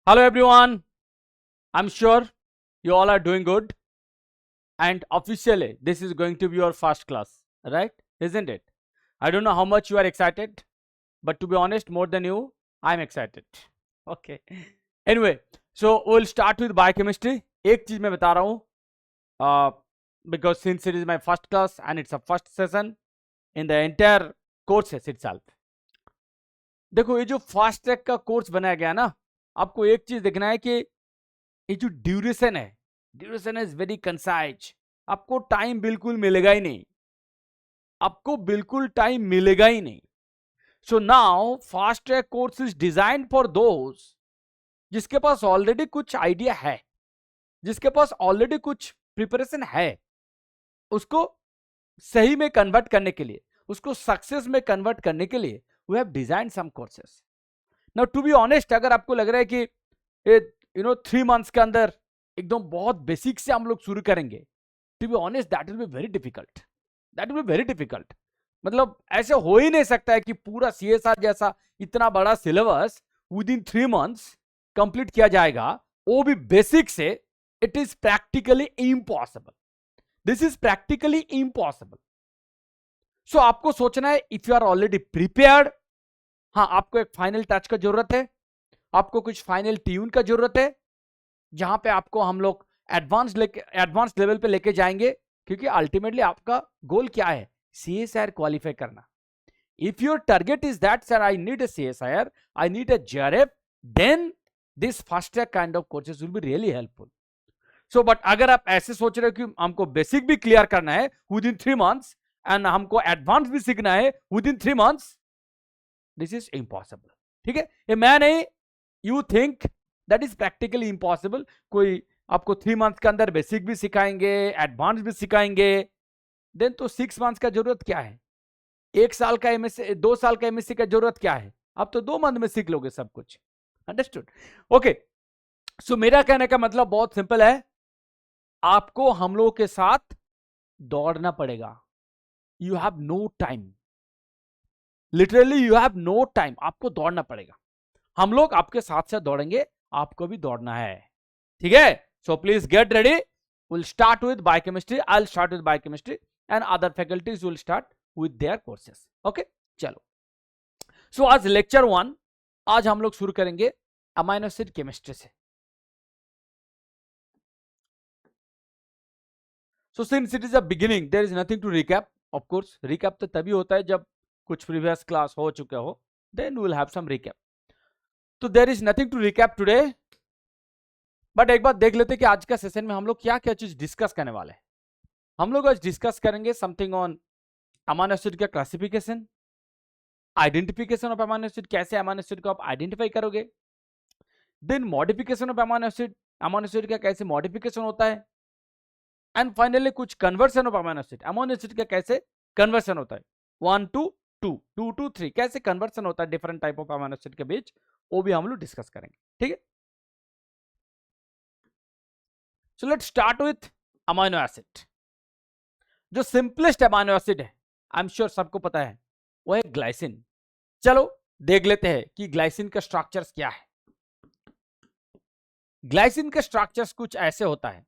Hello everyone, I'm sure you all are doing good, and officially this is going to be your first class, right? Isn't it? I don't know how much you are excited, but to be honest, more than you, I'm excited. Okay. Anyway, so we'll start with biochemistry. एक चीज मैं बता रहा हूँ, because since it is my first class and it's a first session in the entire courses itself. देखो ये जो fast track का कोर्स बनाया गया ना, आपको एक चीज देखना है कि ये जो ड्यूरेशन है, ड्यूरेशन इज वेरी कंसाइज. आपको टाइम बिल्कुल मिलेगा ही नहीं, आपको बिल्कुल टाइम मिलेगा ही नहीं. So now fast track course is design for those जिसके पास ऑलरेडी कुछ आइडिया है, जिसके पास ऑलरेडी कुछ प्रिपरेशन है, उसको सही में कन्वर्ट करने के लिए, उसको सक्सेस में कन्वर्ट करने के लिए we have design some courses. Now to be honest, अगर आपको लग रहा है कि 3 मंथ्स के अंदर एकदम बहुत बेसिक से हम लोग शुरू करेंगे, to be honest that will be very difficult. That will be very difficult. मतलब ऐसे हो ही नहीं सकता है कि पूरा सीएसआर जैसा इतना बड़ा syllabus within 3 months complete किया जाएगा, वो भी बेसिक से. It is practically impossible. This is practically impossible. So आपको सोचना है, if you are already prepared, हाँ आपको एक फाइनल टच का जरूरत है, आपको कुछ फाइनल ट्यून का जरूरत है, जहां पे आपको हम लोग एडवांस लेवल पे लेके जाएंगे, क्योंकि अल्टीमेटली आपका गोल क्या है? सीएसआईआर क्वालिफाई करना. If your target is that sir I need a CSIR, I need a JRF, then this fast track kind of courses will be really helpful. So but अगर आप ऐसे सोच रहे हो कि हमको बेसिक भी क्लियर करना है विद इन 3 मंथ्स एंड हमको एडवांस भी सीखना है with in 3 months, this is impossible. ठीक है, ये मैं नहीं, you think that is practically impossible. कोई आपको 3 मंथ्स के अंदर बेसिक भी सिखाएंगे, एडवांस भी सिखाएंगे, देन तो 6 मंथ्स का जरूरत क्या है? 1 साल का एमएससी, 2 साल का एमएससी का जरूरत क्या है? आप तो 2 मंथ में सीख लोगे सब कुछ. अंडरस्टूड? ओके. सो मेरा कहने का मतलब बहुत सिंपल है, आपको हम लोगों के साथ दौड़ना पड़ेगा. You have no time, literally you have no time. आपको दौड़ना पड़ेगा. हम लोग आपके साथ साथ दौड़ेंगे, आपको भी दौड़ना है. ठीक है? So please get ready. Will start with biochemistry. I will start with biochemistry and other faculties will start with their courses. Okay, चलो. सो आज लेक्चर 1, आज हम लोग शुरू करेंगे अमाइनो एसिड केमिस्ट्री से. So since it is a beginning, there is nothing to recap. Of course recap तो तभी होता है जब कुछ प्रीवियस क्लास हो चुका हो, then we will have some recap. तो there is nothing to recap today. But एक बात देख लेते हैं कि आज का सेशन में हम लोग क्या क्या चीज डिस्कस करने वाले हैं. हम लोग आज डिस्कस करेंगे समथिंग ऑन अमाइनो एसिड का classification, identification of amino acid, कैसे अमाइनो एसिड को आप आइडेंटिफाई करोगे, then modification of amino acid का कैसे मॉडिफिकेशन होता है, एंड फाइनली कुछ कन्वर्सन ऑफ अमाइनो एसिड का कैसे कन्वर्सन होता है. 1 to 2, 2 to 3 कैसे कन्वर्सन होता है different type of amino acid के बीच, वो भी हम लोग डिस्कस करेंगे. ठीक है? So let's start with amino acid. जो सिंपलेस्ट अमाइनो एसिड है, आई एम श्योर सबको पता है, वो है ग्लाइसिन. चलो देख लेते हैं कि ग्लाइसिन का स्ट्रक्चर्स क्या है. ग्लाइसिन का स्ट्रक्चर्स कुछ ऐसे होता है.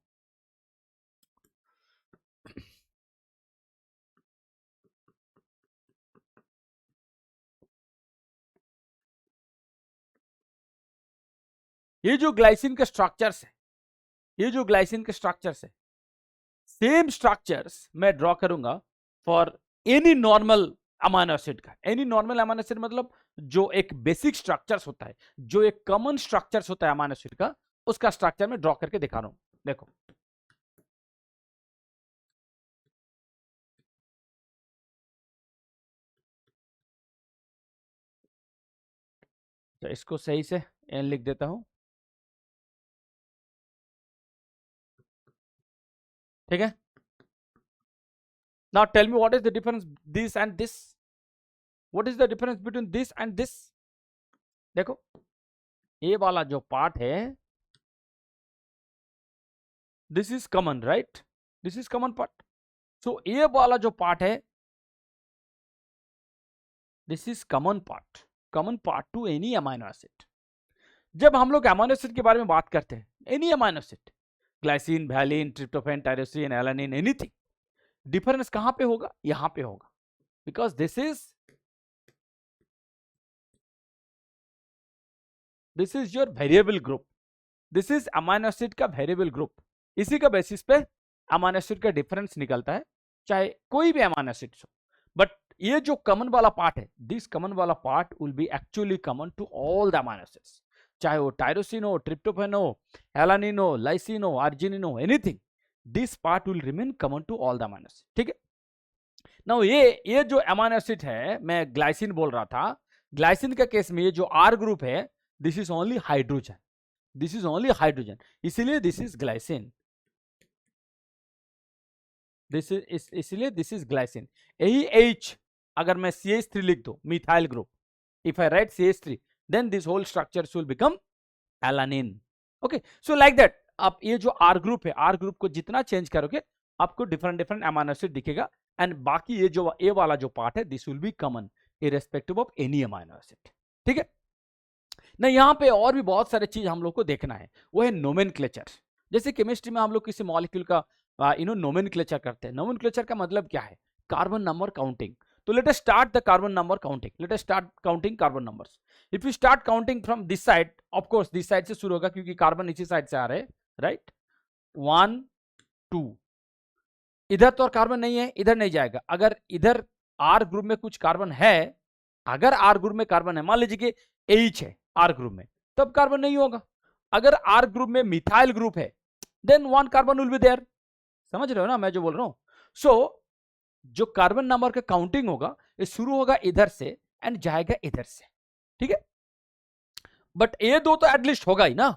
ये जो ग्लाइसिन का स्ट्रक्चर्स है, ये जो ग्लाइसिन के स्ट्रक्चर्स है, सेम स्ट्रक्चर्स मैं ड्रॉ करूंगा for any normal amino acid का. एनी नॉर्मल अमाइनो एसिड मतलब जो एक बेसिक स्ट्रक्चर्स होता है, जो एक कॉमन स्ट्रक्चर्स होता है अमाइनो एसिड का, उसका स्ट्रक्चर मैं ड्रॉ करके दिखा रहा हूं. देखो तो इसको सही से एन लिख देता हूं. ठीक है? Now tell me what is the difference this and this. What is the difference between this and this? देखो ये वाला जो पार्ट है, this is common, right? This is common part. So ये वाला जो पार्ट है, this is common part to any amino acid. जब हम लोग अमीनो एसिड के बारे में बात करते हैं, any amino acid, glycine, valine, tryptophan, tyrosine, alanine, anything, difference कहां पे होगा? यहां पे होगा, because this is your variable group, this is amino acid का वेरिएबल ग्रुप। इसी का बेसिस पे अमीनो एसिड का डिफरेंस निकलता है, चाहे कोई भी अमीनो एसिड हो। बट ये जो कॉमन वाला पार्ट है, दिस कॉमन वाला part will be actually common to all the amino acids, चाहे वो टायरोसिन हो, ट्रिप्टोफैन हो, एलानिन हो, लाइसिन हो, आर्जिनिन हो, anything, this part will remain common to all the amino acid. ठीक है, नाउ ये जो अमीनो एसिड है, मैं ग्लाइसिन बोल रहा था, ग्लाइसिन का केस में ये जो आर ग्रुप है, this is only hydrogen, this is only hydrogen, इसीलिए दिस इज ग्लाइसिन, इसलिए दिस इज ग्लाइसिन। यही H अगर मैं CH3 लिख दो, methyl group, if I write CH3, then this whole structure will become alanine. Okay, so like that, आप ये जो R ग्रुप है, R ग्रुप को जितना चेंज करोगे आपको डिफरेंट डिफरेंट अमीनो एसिड दिखेगा, एंड बाकी ये जो ए वाला जो पार्ट है, this will be common irrespective of any amino acid. ठीक है ना, यहाँ पे और भी बहुत सारे चीज हम लोग को देखना है, वो है नोमेनक्लेचर। जैसे केमिस्ट्री में हम लोग किसी मॉलिक्यूल का नोमेनक्लेचर करते हैं। नोमेनक्लेचर का मतलब क्या है? Carbon number counting. तो let us start the carbon number counting, let us start counting carbon numbers. If you start counting from this side, of course this side से शुरू होगा क्योंकि कार्बन इसी साइड से आ रहे हैं, राइट? 1 2, इधर तो और कार्बन नहीं है, इधर नहीं जाएगा। अगर इधर आर ग्रुप में कुछ कार्बन है, अगर आर ग्रुप में कार्बन है, मान लीजिए कि H है आर ग्रुप में, तब कार्बन नहीं होगा। अगर आर ग्रुप में मिथाइल ग्रुप है, then 1 carbon will be there. समझ रहे हो ना मैं जो बोल रहा हूं? सो जो कार्बन नंबर का काउंटिंग होगा, ये शुरू होगा इधर से एंड जाएगा इधर से। ठीक है, बट ये दो तो एटलीस्ट होगा ही ना,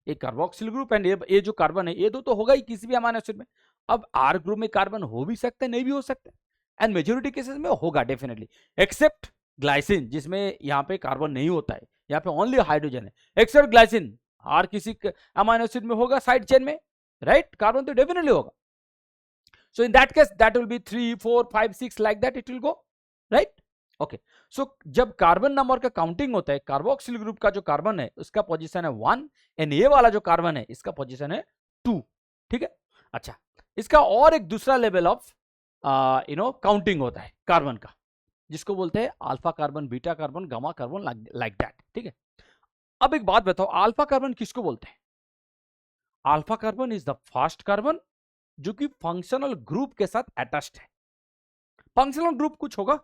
ये कार्बोक्सिल ग्रुप एंड ये जो कार्बन है, ये दो तो होगा ही किसी भी अमीनो एसिड में। अब आर ग्रुप में कार्बन हो भी सकते हैं, नहीं भी हो सकते, एंड मेजोरिटी केसेस में होगा डेफिनेटली, एक्सेप्ट ग्लाइसिन जिसमें यहाँ पे कार्बन नहीं होता है, यहाँ पे ओनली हाइड्रोजन है। एक्सेप्ट ग्लाइसिन, आर किसी अमीनो एसिड में होगा साइड चेन में, राइट? कार्बन तो डेफिनेटली होगा। So in that case, that will be 3, 4, 5, 6 like that it will go, right? Okay. So जब कार्बन नंबर का काउंटिंग होता है, कार्बोक्सिल ग्रुप का जो कार्बन है उसका पोजीशन है 1, एंड ये वाला जो कार्बन है इसका पोजीशन है 2। ठीक है, अच्छा, इसका और एक दूसरा लेवल ऑफ काउंटिंग होता है कार्बन का, जिसको बोलते हैं alpha carbon, beta carbon, gamma carbon, like that. ठीक है, अब एक बात बताओ, अल्फा कार्बन किसको बोलते हैं? Alpha carbon is the first carbon जो कि फंक्शनल ग्रुप के साथ अटैच्ड है। फंक्शनल ग्रुप कुछ होगा,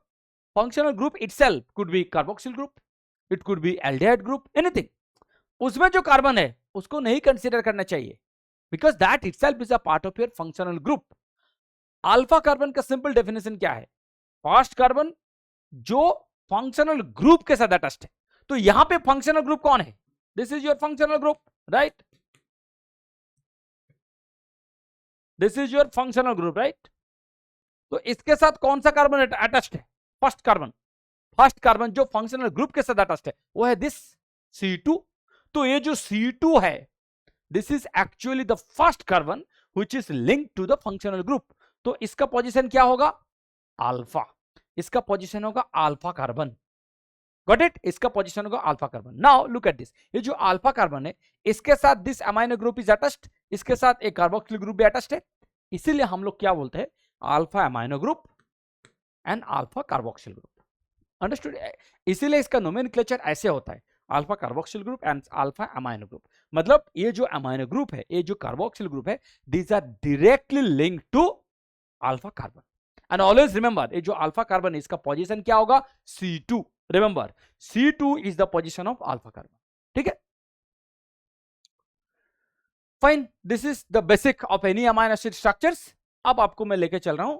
functional group itself could be carboxyl group, it could B aldehyde group, anything. उसमें जो कार्बन है उसको नहीं कंसीडर करना चाहिए, because that itself is a part of your functional group. Alpha carbon का सिंपल डेफिनेशन क्या है? फर्स्ट कार्बन जो फंक्शनल ग्रुप के साथ अटैच्ड है। तो यहां पे फंक्शनल ग्रुप कौन है? This is your functional group, right? This is your functional group, right? तो इसके साथ कौन सा कार्बन अटैच्ड है? First carbon. फर्स्ट कार्बन जो फंक्शनल ग्रुप के साथ अटैच्ड है वो है दिस C2। तो ये जो C2 है, this is actually the first carbon which is linked to the functional group. तो इसका पोजीशन क्या होगा? अल्फा। इसका पोजीशन होगा अल्फा कार्बन, गॉट इट? इसका पोजीशन होगा alpha carbon. Now look at this, ये जो अल्फा कार्बन है इसके साथ this amino group is attached, इसके साथ एक कार्बोक्सिल ग्रुप भी अटैच्ड है, इसीलिए हम लोग क्या बोलते हैं? Alpha amino group and alpha carboxyl group. Understood? इसीलिए इसका नोमेनक्लेचर ऐसे होता है, alpha carboxyl group and alpha amino group. मतलब ये जो अमाइनो ग्रुप है, ये जो कार्बोक्सिल ग्रुप है, these are directly linked to alpha carbon. And always remember, ये जो अल्फा कार्बन है इसका पोजीशन क्या होगा? C2। Remember, C2 is the position of alpha carbon. ठीक है, fine, this is the basic of any amino acid structures. अब आपको मैं लेके चल रहा हूं,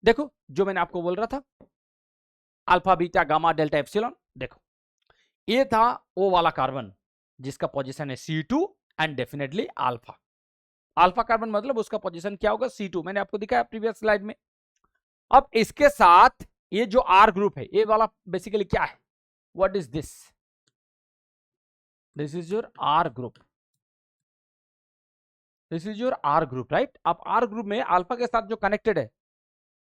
देखो जो मैंने आपको बोल रहा था, alpha, beta, gamma, delta, epsilon. देखो ये था ओ वाला कार्बन जिसका पोजीशन है C2 and definitely alpha. Alpha carbon मतलब उसका पोजीशन क्या होगा? C2। मैंने आपको दिखाया प्रीवियस स्लाइड में। अब इसके साथ ये जो R ग्रुप है, ये वाला बेसिकली क्या है? What is this? This is your R group, this is your R group, right? अब R ग्रुप में अल्फा के साथ जो कनेक्टेड है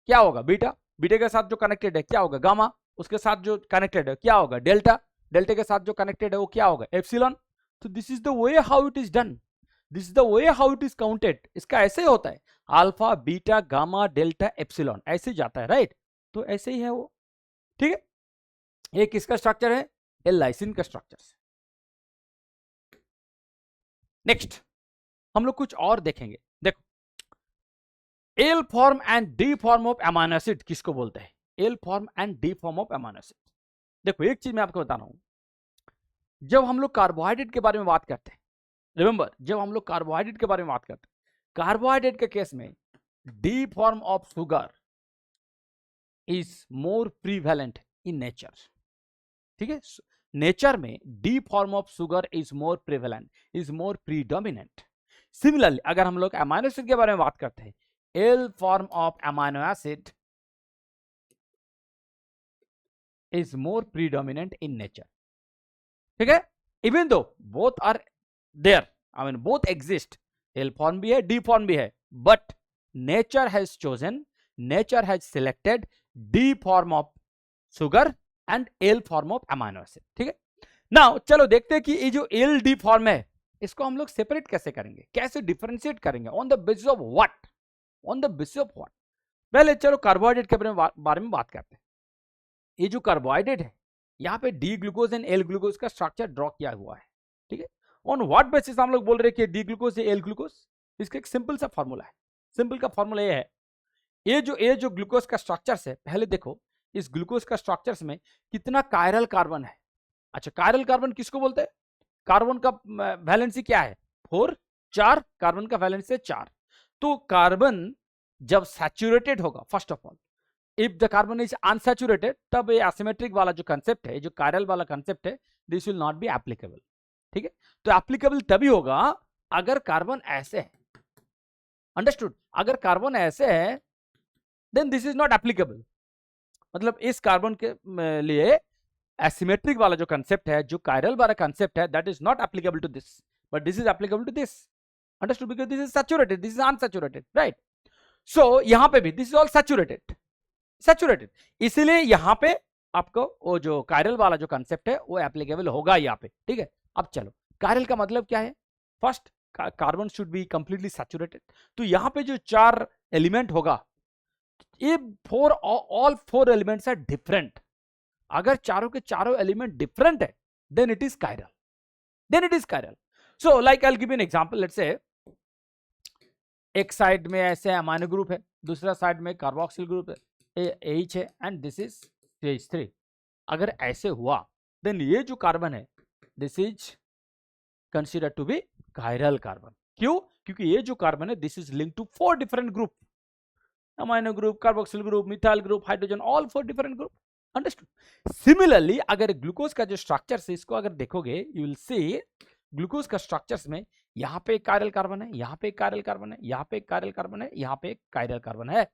क्या होगा? बीटा। बीटा के साथ जो कनेक्टेड है क्या होगा? गामा। उसके साथ जो कनेक्टेड है क्या होगा? डेल्टा। डेल्टा के साथ जो कनेक्टेड है वो क्या होगा, एप्सिलॉन। तो this is the way how it is done, this is the way how it is counted. इसका ऐसे ही होता है, alpha beta gamma delta epsilon ऐसे ही जाता है, राइट। तो ऐसे ही है वो, ठीक है। ये किसका स्ट्रक्चर है, ये लाइसिन का स्ट्रक्चर है। नेक्स्ट हम लोग कुछ और देखेंगे। देखो, L form and D form of amino acid किसको बोलते हैं, L form and D form of amino acid. देखो एक चीज मैं आपको बता रहा हूं, जब हम लोग कार्बोहाइड्रेट के बारे में बात करते हैं, रिमेंबर जब हम लोग कार्बोहाइड्रेट के बारे में बात करते हैं, कार्बोहाइड्रेट के केस में D form of sugar is more prevalent in nature, ठीक है। नेचर में D form of sugar is more prevalent, is more predominant. Similarly अगर हम लोग अमीनो एसिड के बारे में बात करते हैं, L form of amino acid is more predominant in nature, ठीक है। Even though both are there, I mean both exist, L form भी है डी फॉर्म भी है, but nature has chosen, nature has selected D form of sugar and L form of amino acid, ठीक है। Now चलो देखते हैं कि ये जो एल डी फॉर्म है इसको हम लोग सेपरेट कैसे करेंगे, कैसे डिफरेंशिएट करेंगे, on the basis of what, on the basis of what. पहले चलो कार्बोहाइड्रेट के बारे में बात करते हैं। ये जो कार्बोहाइड्रेट है यहाँ पे D glucose and L glucose का स्ट्रक्चर ड्रॉ किया हुआ है, ठीक है। ऑन व्हाट बेसिस हम लोग बोल रहे हैं कि डी ग्लूकोज एल ग्लूकोज, इसका एक सिंपल सा फॉर्मूला है। सिंपल का फॉर्मूला ये है, ये जो ग्लूकोज का स्ट्रक्चर्स है, पहले देखो इस ग्लूकोज का स्ट्रक्चर्स में कितना कायरल कार्बन है। अच्छा, कायरल कार्बन किसको बोलते हैं, कार्बन का वैलेंसी क्या है 4, 4 कार्बन का वैलेंसी है 4। तो कार्बन जब सैचुरेटेड होगा, first of all if the carbon is unsaturated, तब ये एसिमेट्रिक वाला जो कंसेप्ट है, जो कायरल वाला कंसेप्ट है, this will not be applicable, ठीक है। तो एप्लीकेबल तभी होगा अगर कार्बन ऐसे है, अंडरस्टूड। अगर कार्बन ऐसे है then this is not applicable, मतलब इस कार्बन के लिए एसिमेट्रिक वाला जो कंसेप्ट है, जो कायरल वाला कंसेप्ट है, that is not applicable to this, but this is applicable to this, understood, because this is saturated, this is unsaturated, right. So यहां पे भी this is all saturated, saturated, इसलिए यहां पे आपको वो जो कायरल वाला जो कंसेप्ट है वो एप्लीकेबल होगा यहाँ पे, ठीक है। अब चलो कायरल का मतलब क्या है, first carbon should be completely saturated. तो यहाँ पे जो 4 एलिमेंट होगा, ये ऑल 4 एलिमेंट्स आर डिफरेंट। अगर चारों के चारों एलिमेंट डिफरेंट है then it is chiral, then it is chiral. So like I will give you an example, let's say एक साइड में ऐसे अमीनो ग्रुप है, दूसरा साइड में कार्बोक्सिल ग्रुप है, H है एंड दिस इज CH3। अगर ऐसे हुआ देन ये जो कार्बन है this is consider to be chiral carbon. क्यों, क्योंकि ये जो कार्बन है this is link to 4 different group, amino group, carboxyl group, methyl group, hydrogen, all 4 different group, understood. Similarly अगर ग्लूकोज का जो स्ट्रक्चर है इसको अगर देखोगे, यू विल सी ग्लूकोज का स्ट्रक्चर्स में यहाँ पे एक कायरल कार्बन है, यहाँ पे एक कायरल कार्बन है, यहाँ पे एक कायरल कार्बन है, यहाँ पे एक कायरल कार्बन है।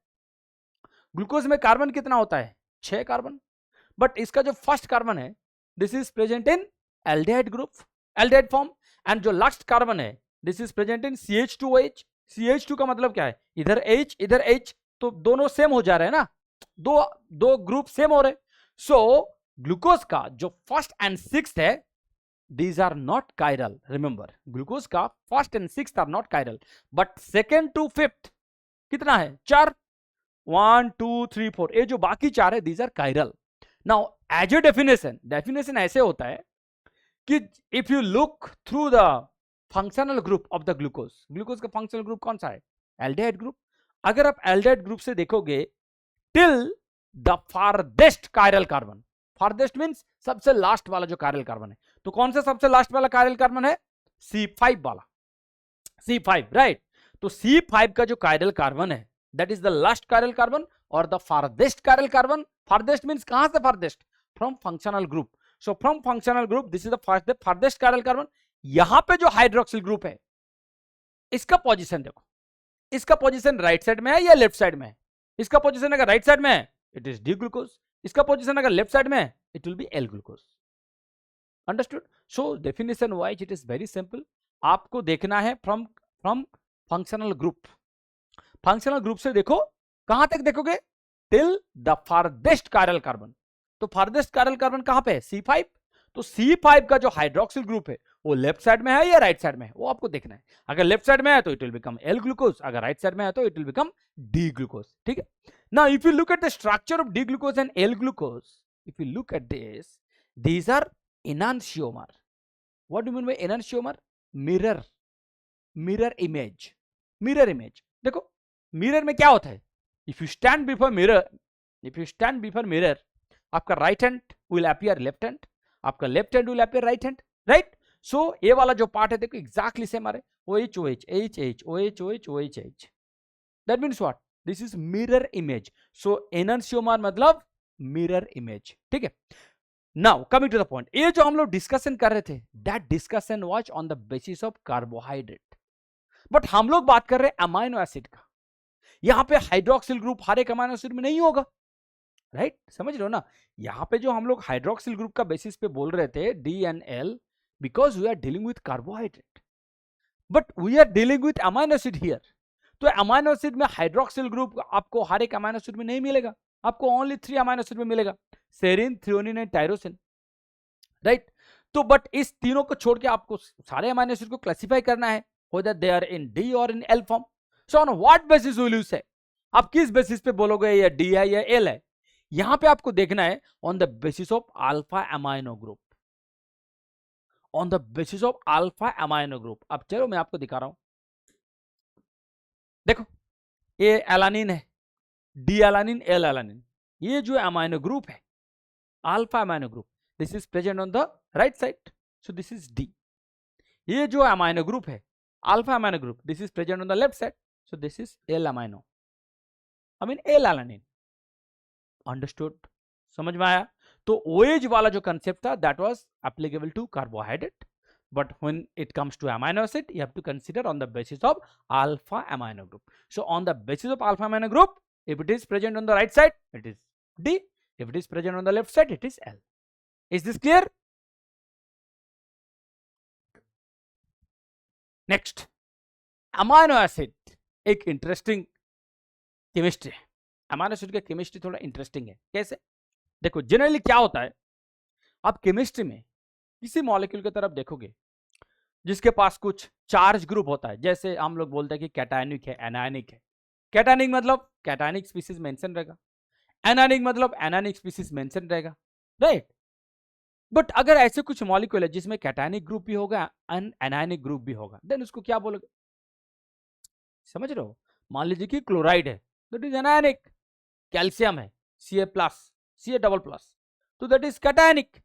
ग्लूकोज में कार्बन कितना होता है 6 कार्बन, बट इसका जो फर्स्ट कार्बन है this is present in aldehyde group, aldehyde form, and जो लास्ट कार्बन है this is present in CH2OH। CH2 का मतलब क्या है, इधर H इधर H, तो दोनों सेम हो जा रहे हैं ना, दो ग्रुप सेम हो रहे। सो ग्लूकोज का जो फर्स्ट एंड सिक्स्थ है these are not chiral, remember glucose का first and sixth are not chiral, but second to fifth कितना है 4, 1 2 3 4, ये जो बाकी 4 है these are chiral. Now as a definition ऐसे होता है कि if you look through the functional group of the glucose, glucose का फंक्शनल ग्रुप कौन सा है एल्डिहाइड ग्रुप। अगर आप एल्डिहाइड ग्रुप से देखोगे till the farthest chiral carbon, farthest means सबसे लास्ट वाला जो कायरल कार्बन है, तो कौन सा सबसे लास्ट वाला कायरल कार्बन है C5 वाला, C5, राइट। तो C5 का जो कायरल कार्बन है that is the last chiral carbon और the farthest chiral carbon. Farthest means कहां से farthest, from functional group. So from functional group this is the farthest chiral carbon. यहां पे जो हाइड्रोक्सिल ग्रुप है इसका पोजीशन देखो, इसका पोजीशन राइट साइड में है या लेफ्ट साइड में है। इसका पोजीशन अगर राइट साइड में है इट इज डी ग्लूकोज, इसका पोजीशन अगर लेफ्ट साइड में है it will B L glucose, understood. So definition wise it is very simple, आपको देखना है from functional group. Functional group से देखो, कहां तक देखोगे till the farthest chiral carbon. तो फारदेस्ट कायरल कार्बन कहां पे है C5, तो C5 का जो हाइड्रोक्सिल ग्रुप है वो लेफ्ट साइड में है या राइट साइड में है, वो आपको देखना है। अगर लेफ्ट साइड में है तो it will become L glucose, अगर राइट साइड में है तो it will become D glucose. ठीक है, now if you look at the structure of D glucose and L glucose, if you look at this, these are enantiomer. What do you mean by enantiomer? mirror image। देखो mirror में क्या होता है, if you stand before mirror, आपका right hand will appear left hand, आपका left hand will appear right hand, right. So ये वाला जो पार्ट है देखो एग्जैक्टली सेम आ रहा है, OH, that means what, this is mirror image. So enantiomer मतलब मिरर इमेज। ठीक है, now coming to the point, ये जो हम लोग डिस्कशन कर रहे थे, that discussion was on the basis of carbohydrate, but हम लोग बात कर रहे हैं अमाइनो एसिड का। यहां पे हाइड्रोक्सिल ग्रुप हर एक अमाइनो एसिड में नहीं होगा, राइट, समझ रहे हो ना। यहां पे जो हम लोग हाइड्रोक्सिल ग्रुप का बेसिस पे बोल रहे थे D and L, because we are dealing with carbohydrate, but we are dealing with amino acid here. तो अमाइनो एसिड में हाइड्रोक्सिल ग्रुप आपको हर एक अमाइनो एसिड में नहीं मिलेगा, आपको ओनली 3 अमाइनो एसिड में मिलेगा, serine, threonine and tyrosine, right. तो बट इस तीनों को छोड़ के आपको सारे अमाइनो एसिड को क्लासिफाई करना है, whether they are in D or in L form. So on what basis will you say? आप किस बेसिस पे बोलोगे ये D है या L है? यहां पे आपको देखना है on the basis of alpha amino group, on the basis of alpha amino group। अब चलो मैं आपको दिखा रहा हूं, देखो ये एलानिन है, D एलानिन, L एलानिन, ये जो अमाइनो ग्रुप है alpha amino group, this is present on the right side, so this is D। ये जो अमाइनो ग्रुप है alpha amino group, this is present on the left side, so this is L amino, I mean L alanine। Understood? समझ में आया? तो OH वाला जो concept था that was applicable to carbohydrate, but when it comes to amino acid you have to consider on the basis of alpha amino group। So on the basis of alpha amino group, if it is present on the right side it is D, if it is present on the left side it is L। Is this clear? Next, amino acid एक interesting chemistry है। Amino acid का chemistry थोड़ा interesting है। कैसे? देखो generally क्या होता है, आप केमिस्ट्री में किसी मॉलिक्यूल की तरफ देखोगे जिसके पास कुछ चार्ज ग्रुप होता है, जैसे हम लोग बोलते हैं कि कैटायनिक है, एनायनिक है। कैटायनिक मतलब कैटायनिक स्पीसीज मेंशन रहेगा, एनायनिक मतलब एनायनिक स्पीसीज मेंशन रहेगा, राइट। बट अगर ऐसे कुछ मॉलिक्यूल है जिसमें कैटायनिक ग्रुप भी होगा एंड एनायनिक ग्रुप भी होगा, देन उसको क्या बोलोगे? समझ रहे हो? मान लीजिए कि क्लोराइड है, दैट इज एनायनिक, कैल्शियम है Ca+, तो दैट इज कैटायनिक,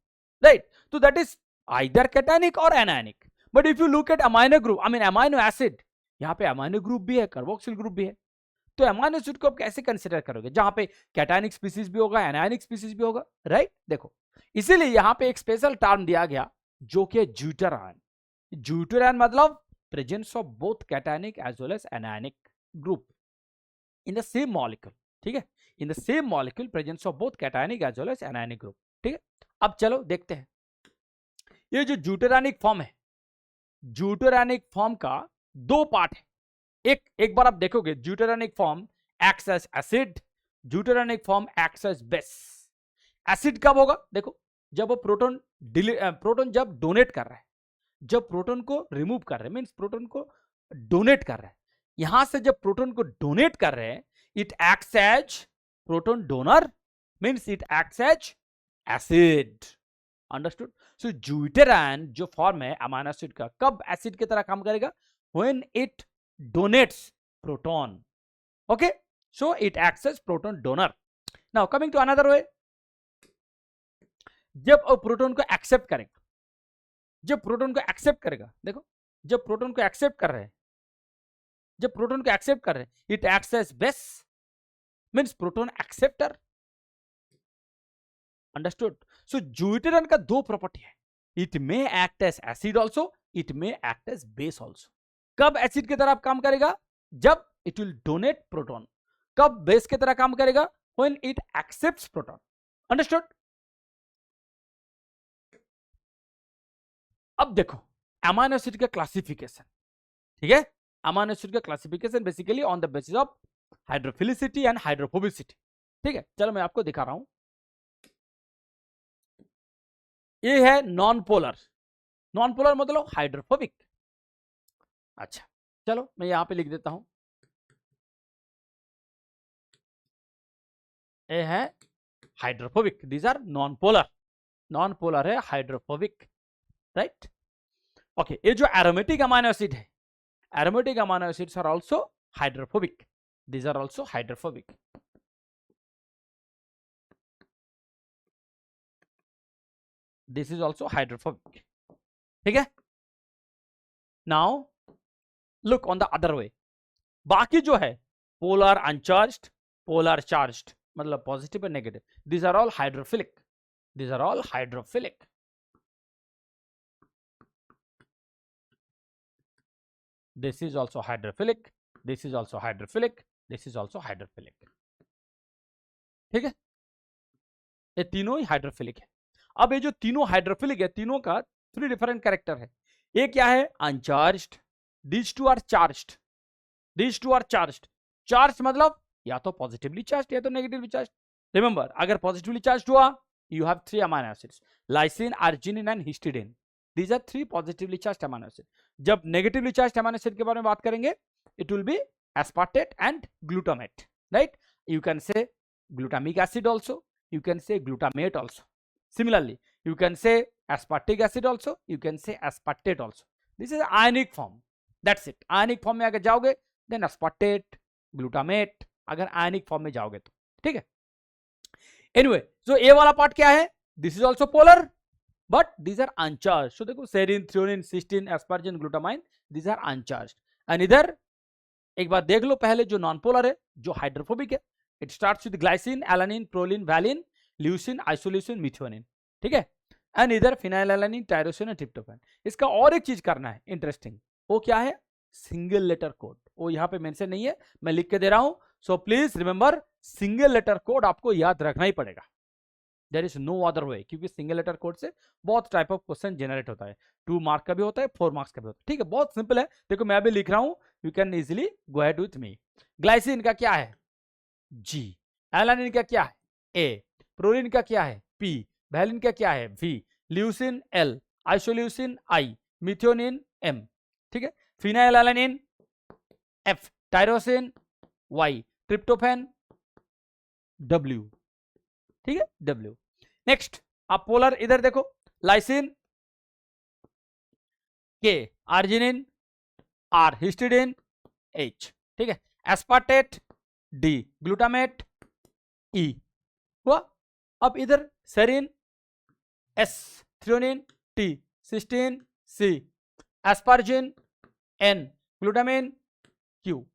राइट। तो दैट इज आइदर कैटायनिक और anionic. But if you look at amino group, I mean amino acid, यहाँ पे अमाइनो ग्रुप भी है, कार्बोक्सिल ग्रुप भी है। तो अमाइनो एसिड को आप कैसे कंसिडर करोगे जहां पे कैटायनिक स्पीसीज भी होगा, एनायनिक स्पीसीज भी होगा, राइट। देखो इसीलिए यहां पे एक स्पेशल टर्म दिया गया जो कि ड्यूटेरान। ड्यूटेरान मतलब presence of both cationic as well as anionic group in the same molecule. ठीक है, in the same molecule presence of both cationic as well as anionic group. ठीक है, अब चलो देखते हैं ये जो ड्यूटेरानिक फॉर्म है, ड्यूटेरानिक फॉर्म का 2 पार्ट है। एक बार आप देखोगे ड्यूटेरानिक फॉर्म एक्ट्स एज एसिड, ड्यूटेरानिक form acts as base. Acid कब होगा? देखो जब वो प्रोटॉन जब डोनेट कर रहा है, जब प्रोटॉन को रिमूव कर रहे हैं, मींस प्रोटॉन को डोनेट कर रहा है। यहां से जब प्रोटॉन को डोनेट कर रहे हैं, it acts as proton donor, means it acts as acid. Understood? So ड्यूटेरान जो फॉर्म है अमाइनो एसिड का, कब एसिड की तरह काम करेगा? When it donates proton, okay, so it acts as proton donor। now coming to another way, जब प्रोटॉन को एक्सेप्ट करेगा, जब प्रोटॉन को एक्सेप्ट करेगा, देखो जब प्रोटॉन को एक्सेप्ट कर रहे हैं, जब प्रोटॉन को एक्सेप्ट कर रहे हैं, it acts as base, means proton acceptor. Understood? So ड्यूटेरान का 2 प्रॉपर्टी है, it may act as acid also, it may act as base also. कब एसिड की तरह काम करेगा? जब इट विल डोनेट प्रोटॉन। कब बेस की तरह काम करेगा? When it accepts proton. Understood? अब देखो अमाइनो एसिड का क्लासिफिकेशन, ठीक है, अमाइनो एसिड का classification basically on the basis of hydrophilicity and hydrophobicity. ठीक है, चलो मैं आपको दिखा रहा हूं। ये है नॉन पोलर। नॉन पोलर मतलब हाइड्रोफोबिक। अच्छा चलो मैं यहां पे लिख देता हूं, ये है hydrophobic, these are non polar. Non polar है, हाइड्रोफोबिक, राइट। ओके, ये जो एरोमेटिक अमाइनो एसिड है, aromatic amino acids are also hydrophobic, these are also hydrophobic. This is also hydrophobic, ठीक है। Now look on the other way, बाकी जो है polar uncharged, polar charged, मतलब पॉजिटिव और negative, these are all hydrophilic, these are all hydrophilic. This is also hydrophilic, this is also hydrophilic, this is also hydrophilic, ठीक है। ये तीनों ही hydrophilic है। अब ये जो तीनों हाइड्रोफिलिक है, तीनों का 3 डिफरेंट कैरेक्टर है। ये क्या है? Uncharged, these two are charged, these two are charged। Charge मतलब या तो पॉजिटिवली चार्ज या तो नेगेटिवली चार्ज। रिमेंबर, अगर पॉजिटिवली चार्ज हुआ, you have 3 amino acids, lysine, arginine and histidine, these are 3 positively charged amino acids। जब negatively charge amino acid के बारे में बात करेंगे, it will B aspartate and glutamate, right? You can say glutamic acid also, you can say glutamate also, similarly you can say aspartic acid also, you can say aspartate also। this is ionic form, that's it। ionic form में अगर जाओगे then aspartate, glutamate, अगर ionic form में जाओगे तो, ठीक है। anyway, so ये वाला पार्ट क्या है? this is also polar but these are uncharged। so देखो serine, threonine, cysteine, asparagine, glutamine, these are uncharged। and इधर एक बार देख लो, पहले जो नॉन पोलर है, जो हाइड्रोफोबिक है, it starts with glycine, alanine, proline, valine, leucine, isoleucine, methionine, ठीक है। एंड इधर फिनाइलएलानिन, टायरोसिन और ट्रिप्टोफैन। इसका और एक चीज करना है इंटरेस्टिंग, वो क्या है? Single letter code. वो यहाँ पे मेंशन नहीं है, मैं लिख के दे रहा हूं। So please remember, single letter code आपको याद रखना ही पड़ेगा। There is no other way, क्योंकि सिंगल लेटर कोड से बहुत टाइप ऑफ क्वेश्चन जनरेट होता है। 2 मार्क का भी होता है, 4 मार्क्स का भी होता है, ठीक है। बहुत सिंपल है, देखो मैं अभी लिख रहा हूं, you can easily go ahead with me. Glycine का क्या है? जी। एलानिन का क्या है? ए। प्रोलिन का क्या है? पी। वैलिन का क्या है? V. Leucine L, isoleucine I, methionine M, ठीक है। Phenylalanine F, tyrosine Y, tryptophan W, ठीक है, डब्ल्यू। नेक्स्ट आप पोलर इधर देखो, लाइसिन के, आर्जिनिन आर, हिस्टिडिन एच, ठीक है। एस्पार्टेट डी, ग्लूटामेट ई हुआ। अब इधर serine S, threonine T, cysteine C, asparagine N, glutamine Q,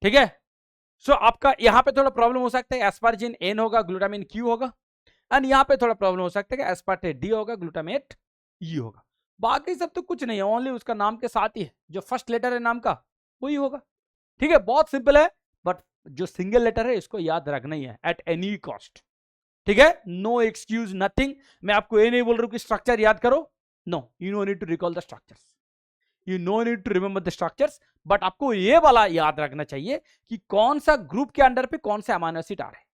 ठीक है। सो आपका यहां पे थोड़ा प्रॉब्लम हो सकता है, एस्पार्जिन एन होगा, ग्लूटामिन क्यू होगा। एंड यहां पे थोड़ा प्रॉब्लम हो सकता है कि एस्पार्टेट डी होगा, ग्लूटामेट ई होगा। बाकी सब तो कुछ नहीं है, ओनली उसका नाम के साथ ही है, जो फर्स्ट लेटर है नाम का वही होगा, ठीक है। बहुत सिंपल है, बट जो सिंगल लेटर है इसको याद रखना ही है एट एनी कॉस्ट, ठीक है। No excuse, nothing. मैं आपको ये नहीं बोल रहा हूं कि स्ट्रक्चर याद करो, no, you no need to recall the structures, you no need to remember the structures, but आपको ये वाला याद रखना चाहिए कि कौन सा ग्रुप के अंडर पे कौन से अमीनो एसिड आ रहे हैं।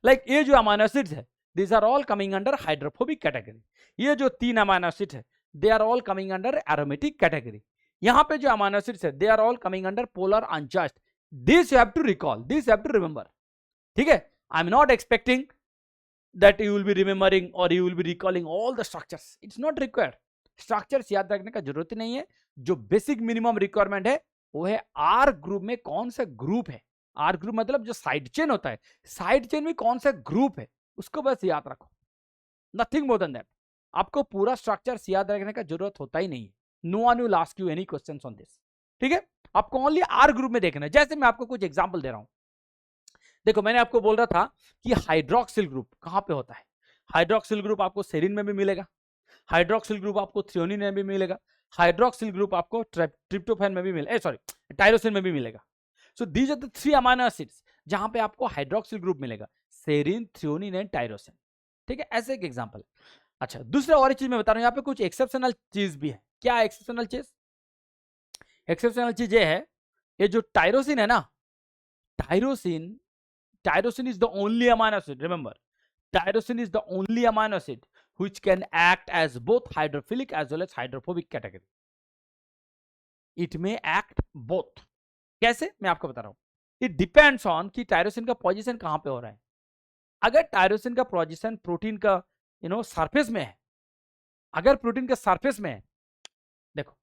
लाइक ये जो अमीनो एसिड्स है, these are all coming under hydrophobic category। ये जो 3 अमीनो एसिड है, they are all coming under aromatic category। यहाँ पे जो अमीनो एसिड्स है, they are all coming under polar uncharged। this you have to recall, this you have to remember, ठीक है। I'm not expecting that you will be remembering or you will be recalling all the structures, it's not required। Structures याद रखने का जरूरत नहीं है। जो basic minimum requirement है वो है आर ग्रुप में कौन सा ग्रुप है। आर ग्रुप मतलब जो साइड चेन होता है, साइड चेन में कौन सा ग्रुप है उसको बस याद रखो, नथिंग मोर देन दैट। आपको पूरा स्ट्रक्चर्स याद रखने का जरूरत होता ही नहीं है। No one will ask you any questions on this, ठीक है। आपको ओनली आर ग्रुप में देखना है। जैसे मैं आपको कुछ एग्जांपल दे रहा हूं, देखो मैंने आपको बोल रहा था कि हाइड्रोक्सिल ग्रुप कहां पे होता है। हाइड्रोक्सिल ग्रुप आपको सेरिन में भी मिलेगा, हाइड्रोक्सिल ग्रुप आपको थ्रियोनिन में भी मिलेगा, हाइड्रोक्सिल ग्रुप आपको ट्रिप्टोफैन में भी मिलेगा, सॉरी टायरोसिन में भी मिलेगा। So these are the 3 amino acids जहां पे आपको हाइड्रोक्सिल ग्रुप मिलेगा, सेरिन, थ्रियोनिन एंड टायरोसिन, ठीक है। ऐसे एक एग्जांपल। अच्छा, दूसरा और एक चीज मैं बता रहा हूं, यहाँ पे कुछ एक्सेप्शनल चीज भी है। क्या एक्सेप्शनल चीज? एक्सेप्शनल चीज ये है, ये जो टायरोसिन है ना, tyrosine is the only amino acid, remember tyrosine is the only amino acid which can act as both hydrophilic as well as hydrophobic category. It may act both. कैसे, मैं आपको बता रहा हूं. It depends on कि tyrosine का position कहां पे हो रहा है. अगर टायरोसिन का पोजीशन प्रोटीन का सरफेस में है, अगर प्रोटीन के सरफेस में है, देखो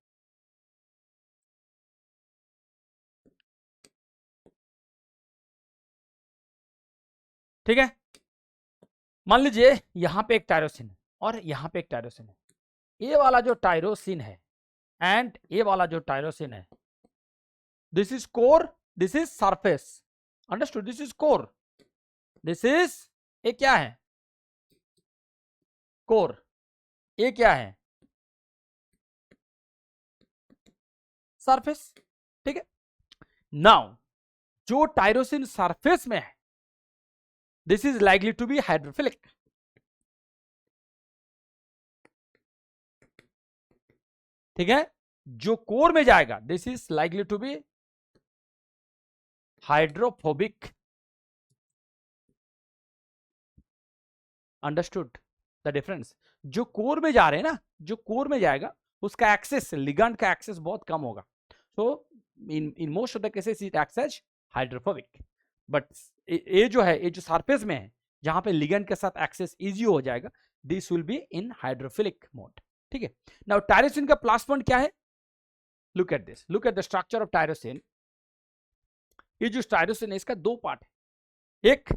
ठीक है, मान लीजिए यहां पे एक टायरोसिन है और यहां पे एक टायरोसिन है. ये वाला जो टायरोसिन है एंड ये वाला जो टायरोसिन है, this is core, this is surface. Understood? This is core, this is, ये क्या है? कोर. ये क्या है? सरफेस. ठीक है. नाउ जो टायरोसिन सरफेस में है, this is likely to be hydrophilic. ठीक है. जो कोर में जाएगा, this is likely to be hydrophobic. Understood the difference? जो कोर में जा रहे हैं ना, जो कोर में जाएगा उसका एक्सेस, लिगैंड का एक्सेस बहुत कम होगा. So in most of the cases it acts as hydrophobic. But ये जो है, ये जो सरफेस में है, जहां पे लिगैंड के साथ एक्सेस इजी हो जाएगा, this will be in hydrophilic mode. ठीक है. नाउ टायरोसिन का प्लस पॉइंट क्या है? Look at this, look at the structure of tyrosine. ये जो टायरोसिन है, इसका दो पार्ट है. एक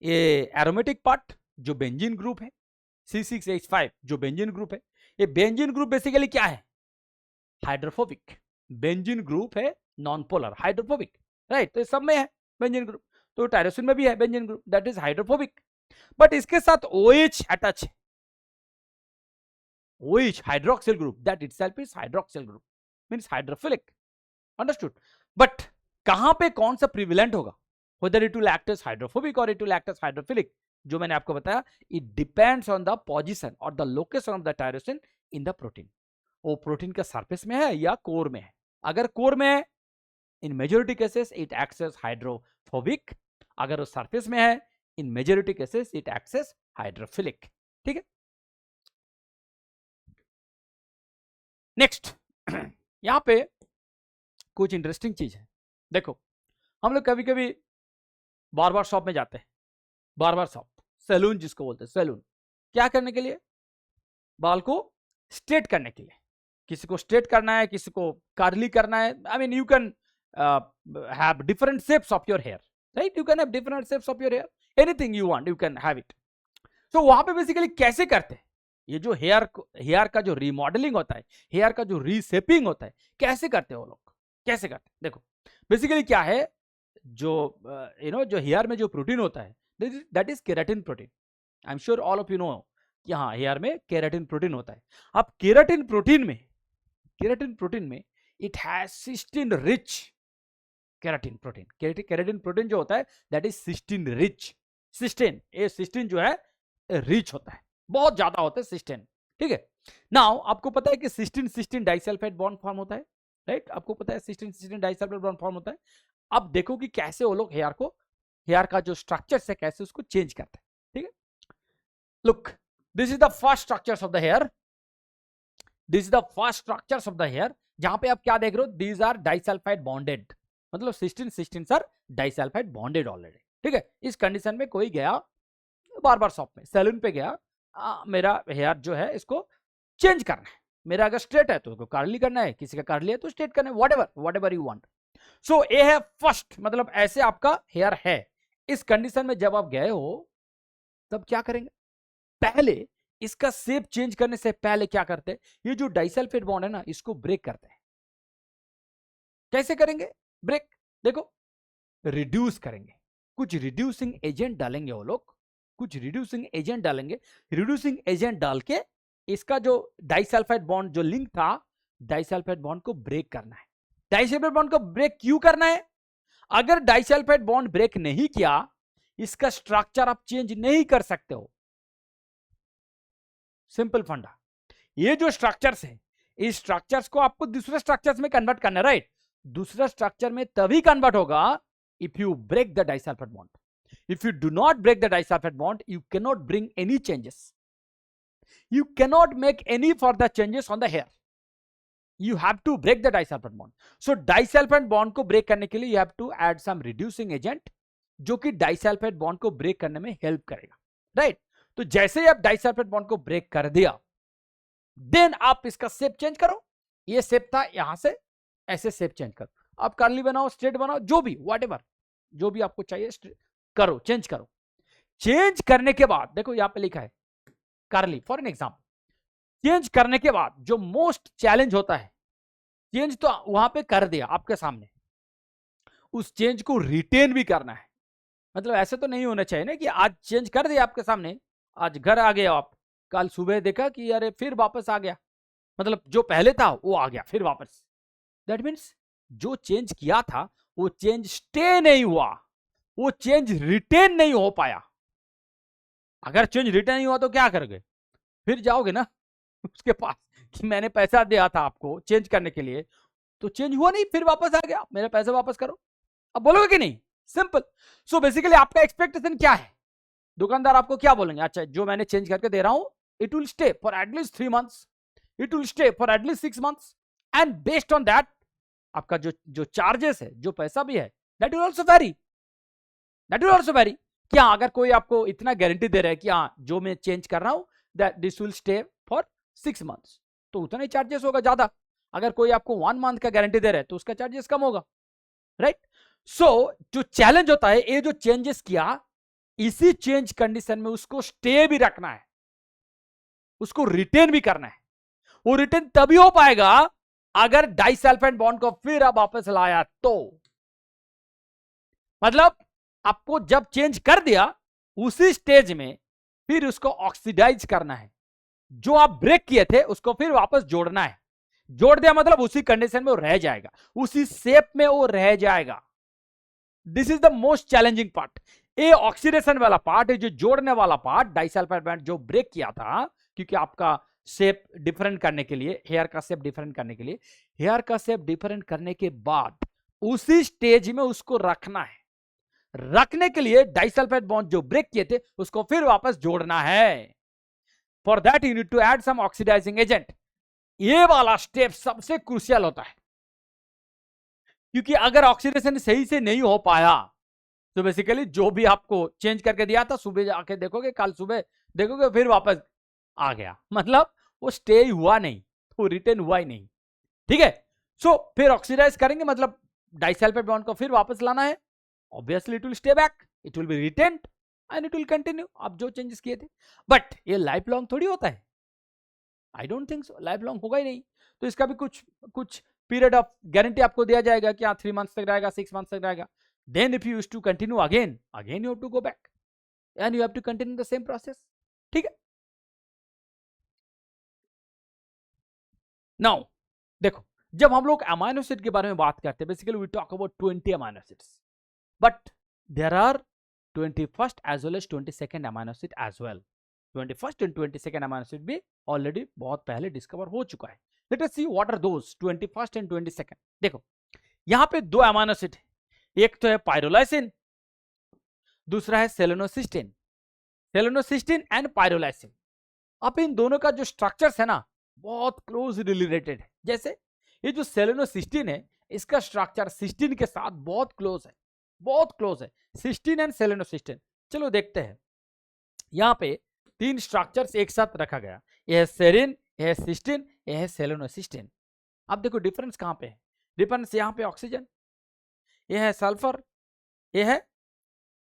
ये एरोमेटिक पार्ट जो बेंजीन ग्रुप है, C6H5 जो बेंजीन ग्रुप है. ये बेंजीन ग्रुप बेसिकली क्या है? हाइड्रोफोबिक. बेंजीन ग्रुप है नॉन पोलर, हाइड्रोफोबिक. राइट? तो सब में है बेंजीन ग्रुप, तो टायरोसिन में भी है benzene group, that is hydrophobic. But इसके साथ OH अटैच है. OH hydroxyl group, that itself is hydroxyl group, means hydrophilic. Understood? But कहां पे कौन सा प्रिविलेंट होगा, whether it will act as hydrophobic or it will act as hydrophilic, जो मैंने आपको बताया, it depends on the position or the location of the tyrosine in the protein. वो प्रोटीन के सरफेस में है या कोर में है. अगर कोर में है, in majority cases it acts as hydrophobic. अगर वो सरफेस में है, in majority cases it acts as hydrophilic. ठीक है. नेक्स्ट यहां पे कुछ इंटरेस्टिंग चीज है. देखो, हम लोग कभी कभी बार्बर शॉप में जाते हैं. बार्बर शॉप, सैलून जिसको बोलते हैं, सैलून. क्या करने के लिए? बाल को स्ट्रेट करने के लिए. किसी को स्ट्रेट करना है, किसी को कर्ली करना है. I mean you can have different shapes of your hair, right? You can have different shapes of your hair. Anything you want you can have it. So वहां पे बेसिकली कैसे करते हैं? ये जो हेयर का जो रिमॉडलिंग होता है, हेयर का जो रीशेपिंग होता है, कैसे करते हैं वो लोग? कैसे करते हैं? देखो, बेसिकली क्या है, जो जो हेयर में जो प्रोटीन होता है, that is keratin protein. I am sure all of you know कि हाँ, हेयर में केराटिन प्रोटीन होता है. अब केराटिन प्रोटीन में it has cysteine rich keratin protein. Keratin protein जो होता है, that is cysteine rich. Cysteine, ये सिस्टीन जो है रिच होता है, बहुत ज्यादा होता है सिस्टीन. ठीक है. नाउ आपको पता है कि सिस्टीन डाइसल्फाइड बॉन्ड फॉर्म होता है, राइट? आपको पता है सिस्टीन डाइसल्फाइड बॉन्ड फॉर्म होता है. अब देखो कि कैसे वो लोग हेयर का जो स्ट्रक्चर है, कैसे उसको चेंज करते हैं. ठीक है. Look, this is the first structures of the hair. This is the first structures of the hair. जहां पे आप क्या देख रहे हो, दीज आर डाइसल्फाइड बॉन्डेड, मतलब cysteine are disulphide bonded already. ठीक है. इस कंडीशन में कोई गया बार्बर शॉप में, सैलून पे गया, मेरा हेयर जो है इसको चेंज करना है. मेरा अगर स्ट्रेट है तो उसको कर्ली करना है, किसी का कर्ली है तो स्ट्रेट करना है, व्हाटएवर यू वांट. सो ये है फर्स्ट, मतलब ऐसे आपका हेयर है. इस कंडीशन में जब आप गए हो, तब क्या करेंगे? पहले इसका शेप चेंज करने से पहले क्या करते हैं, ये जो डाइसल्फाइड बॉन्ड है ना, इसको ब्रेक करते हैं. कैसे करेंगे ब्रेक? देखो, रिड्यूस करेंगे, कुछ रिड्यूसिंग एजेंट डालेंगे वो लोग, कुछ रिड्यूसिंग एजेंट डालेंगे. रिड्यूसिंग एजेंट डाल के इसका जो डाइसल्फाइड बॉन्ड जो लिंक था, डाइसल्फाइड बॉन्ड को ब्रेक करना है. डाइसल्फाइड बॉन्ड को ब्रेक क्यों करना है? अगर डाइसल्फाइड बॉन्ड ब्रेक नहीं किया, इसका स्ट्रक्चर आप चेंज नहीं कर सकते हो. सिंपल फंडा. ये जो स्ट्रक्चर्स है, इस स्ट्रक्चर्स को आपको दूसरे स्ट्रक्चर्स में कन्वर्ट करना है, राइट? दूसरा स्ट्रक्चर में तभी कन्वर्ट होगा if you break the disulphide bond. If you do not break the disulfide bond, you cannot bring any changes. You cannot make any further changes on the hair. You have to break the disulfide bond. So disulfide bond को break करने के लिए you have to add some reducing agent जो कि disulfide bond को break करने में help करेगा, right? तो जैसे ही आप disulfide bond को break कर दिया, then आप इसका shape change करो. ये shape था, यहां से ऐसे shape change करो. आप curly बनाओ, straight बनाओ, जो भी whatever, जो भी आपको चाहिए करो, change करो. चेंज करने के बाद देखो यहां पे लिखा है curly for an example. Change करने के बाद जो मोस्ट चैलेंज होता है, चेंज तो वहां पे कर दिया आपके सामने, उस चेंज को रिटेन भी करना है. मतलब ऐसे तो नहीं होना चाहिए ना कि आज चेंज कर दिया आपके सामने, आज घर आ गए आप, कल सुबह देखा कि अरे फिर वापस आ गया, मतलब जो पहले था वो आ गया फिर वापस. दैट मीन्स जो चेंज किया था वो चेंज स्टे नहीं हुआ, वो चेंज रिटेन नहीं हो पाया. अगर चेंज रिटर्न नहीं हुआ तो क्या करोगे? फिर जाओगे ना उसके पास कि मैंने पैसा दिया था आपको चेंज करने के लिए, तो चेंज हुआ नहीं, फिर वापस आ गया, मेरे पैसे वापस करो. अब बोलोगे कि नहीं? सिंपल. सो बेसिकली आपका एक्सपेक्टेशन क्या है? दुकानदार आपको क्या बोलेंगे? अच्छा, जो मैंने चेंज करके दे रहा हूं, it will stay for at least 3 months, it will stay for at least 6 months, and based on that आपका जो चार्जेस है, जो पैसा भी है, that will also very. That will also very. क्या अगर कोई आपको इतना गारंटी दे रहा है कि हाँ जो मैं चेंज कर रहा हूं that this will stay for 6 months, तो उतना ही चार्जेस होगा ज्यादा. अगर कोई आपको 1 month का गारंटी दे रहा है तो उसका चार्जेस कम होगा, राइट? सो जो चैलेंज होता है, ये जो चेंजेस किया, इसी चेंज कंडीशन में उसको स्टे भी रखना है, उसको रिटेन भी करना है. वो रिटेन तभी हो पाएगा अगर डाइसल्फाइड बॉन्ड को फिर आप वापस लाया तो. मतलब आपको जब चेंज कर दिया उसी स्टेज में फिर उसको ऑक्सीडाइज करना है. जो आप ब्रेक किए थे उसको फिर वापस जोड़ना है. जोड़ दिया मतलब उसी कंडीशन में वो रह जाएगा, उसी शेप में वो रह जाएगा. This is the most challenging part. ये ऑक्सीडेशन वाला पार्ट है, जो जोड़ने वाला पार्ट. डाइसल्फाइड बॉन्ड जो ब्रेक किया था, क्योंकि आपका शेप डिफरेंट करने के लिए, हेयर का शेप डिफरेंट करने के लिए, हेयर का शेप डिफरेंट करने के बाद उसी स्टेज में उसको रखना है. रखने के लिए डाइसल्फाइड बॉन्ड जो ब्रेक किए थे उसको फिर वापस जोड़ना है. For that you need to add some oxidising agent. ये वाला स्टेप सबसे क्रूशियल होता है, क्योंकि अगर ऑक्सीडेशन सही से नहीं हो पाया तो बेसिकली जो भी आपको चेंज करके दिया था, सुबह जाके देखोगे, कल सुबह देखोगे फिर वापस आ गया, मतलब वो स्टे हुआ नहीं, वो रिटेन हुआ ही नहीं. ठीक है? सो फिर ऑक्सीडाइज करेंगे, मतलब डाइसल्फाइड बॉन्ड को फिर वापस लाना है. Obviously it will stay back, it will be retained and it will continue. आप जो चेंजेस किए थे, बट ये लाइफ लॉन्ग थोड़ी होता है. I don't think so, life long होगा ही नहीं. तो इसका भी कुछ पीरियड ऑफ गारंटी आपको दिया जाएगा कि हाँ 3 months तक रहेगा, 6 months तक रहेगा. Then if you use to continue again you have to go back and you have to continue the same process. ठीक है? नाउ देखो, जब हम लोग अमाइनो एसिड के बारे में बात करते हैं, basically we talk about 20 amino acids. But there are 21st as well as 22nd amino acid as well. 21st and 22nd amino acid भी already बहुत पहले डिस्कवर हो चुका है. Let us see what are those 21st and 22nd. देखो यहाँ पे 2 amino acid है, एक तो है पायरोलाइसिन, दूसरा है सेलेनोसिस्टीन. सेलेनोसिस्टीन एंड पायरोलाइसिन, अब इन दोनों का जो स्ट्रक्चर्स है ना बहुत क्लोज रिलेटेड है. जैसे ये जो सेलेनोसिस्टीन है, इसका स्ट्रक्चर सिस्टीन के साथ बहुत क्लोज है, बहुत क्लोज है, सिस्टीन एंड सेलेनोसिस्टीन. चलो देखते हैं. यहां पे 3 स्ट्रक्चर्स एक साथ रखा गया, यह है सेरिन, यह है सिस्टीन, यह है सेलेनोसिस्टीन. अब देखो डिफरेंस कहां पे है. डिफरेंस यहां पे ऑक्सीजन, यह है सल्फर, यह है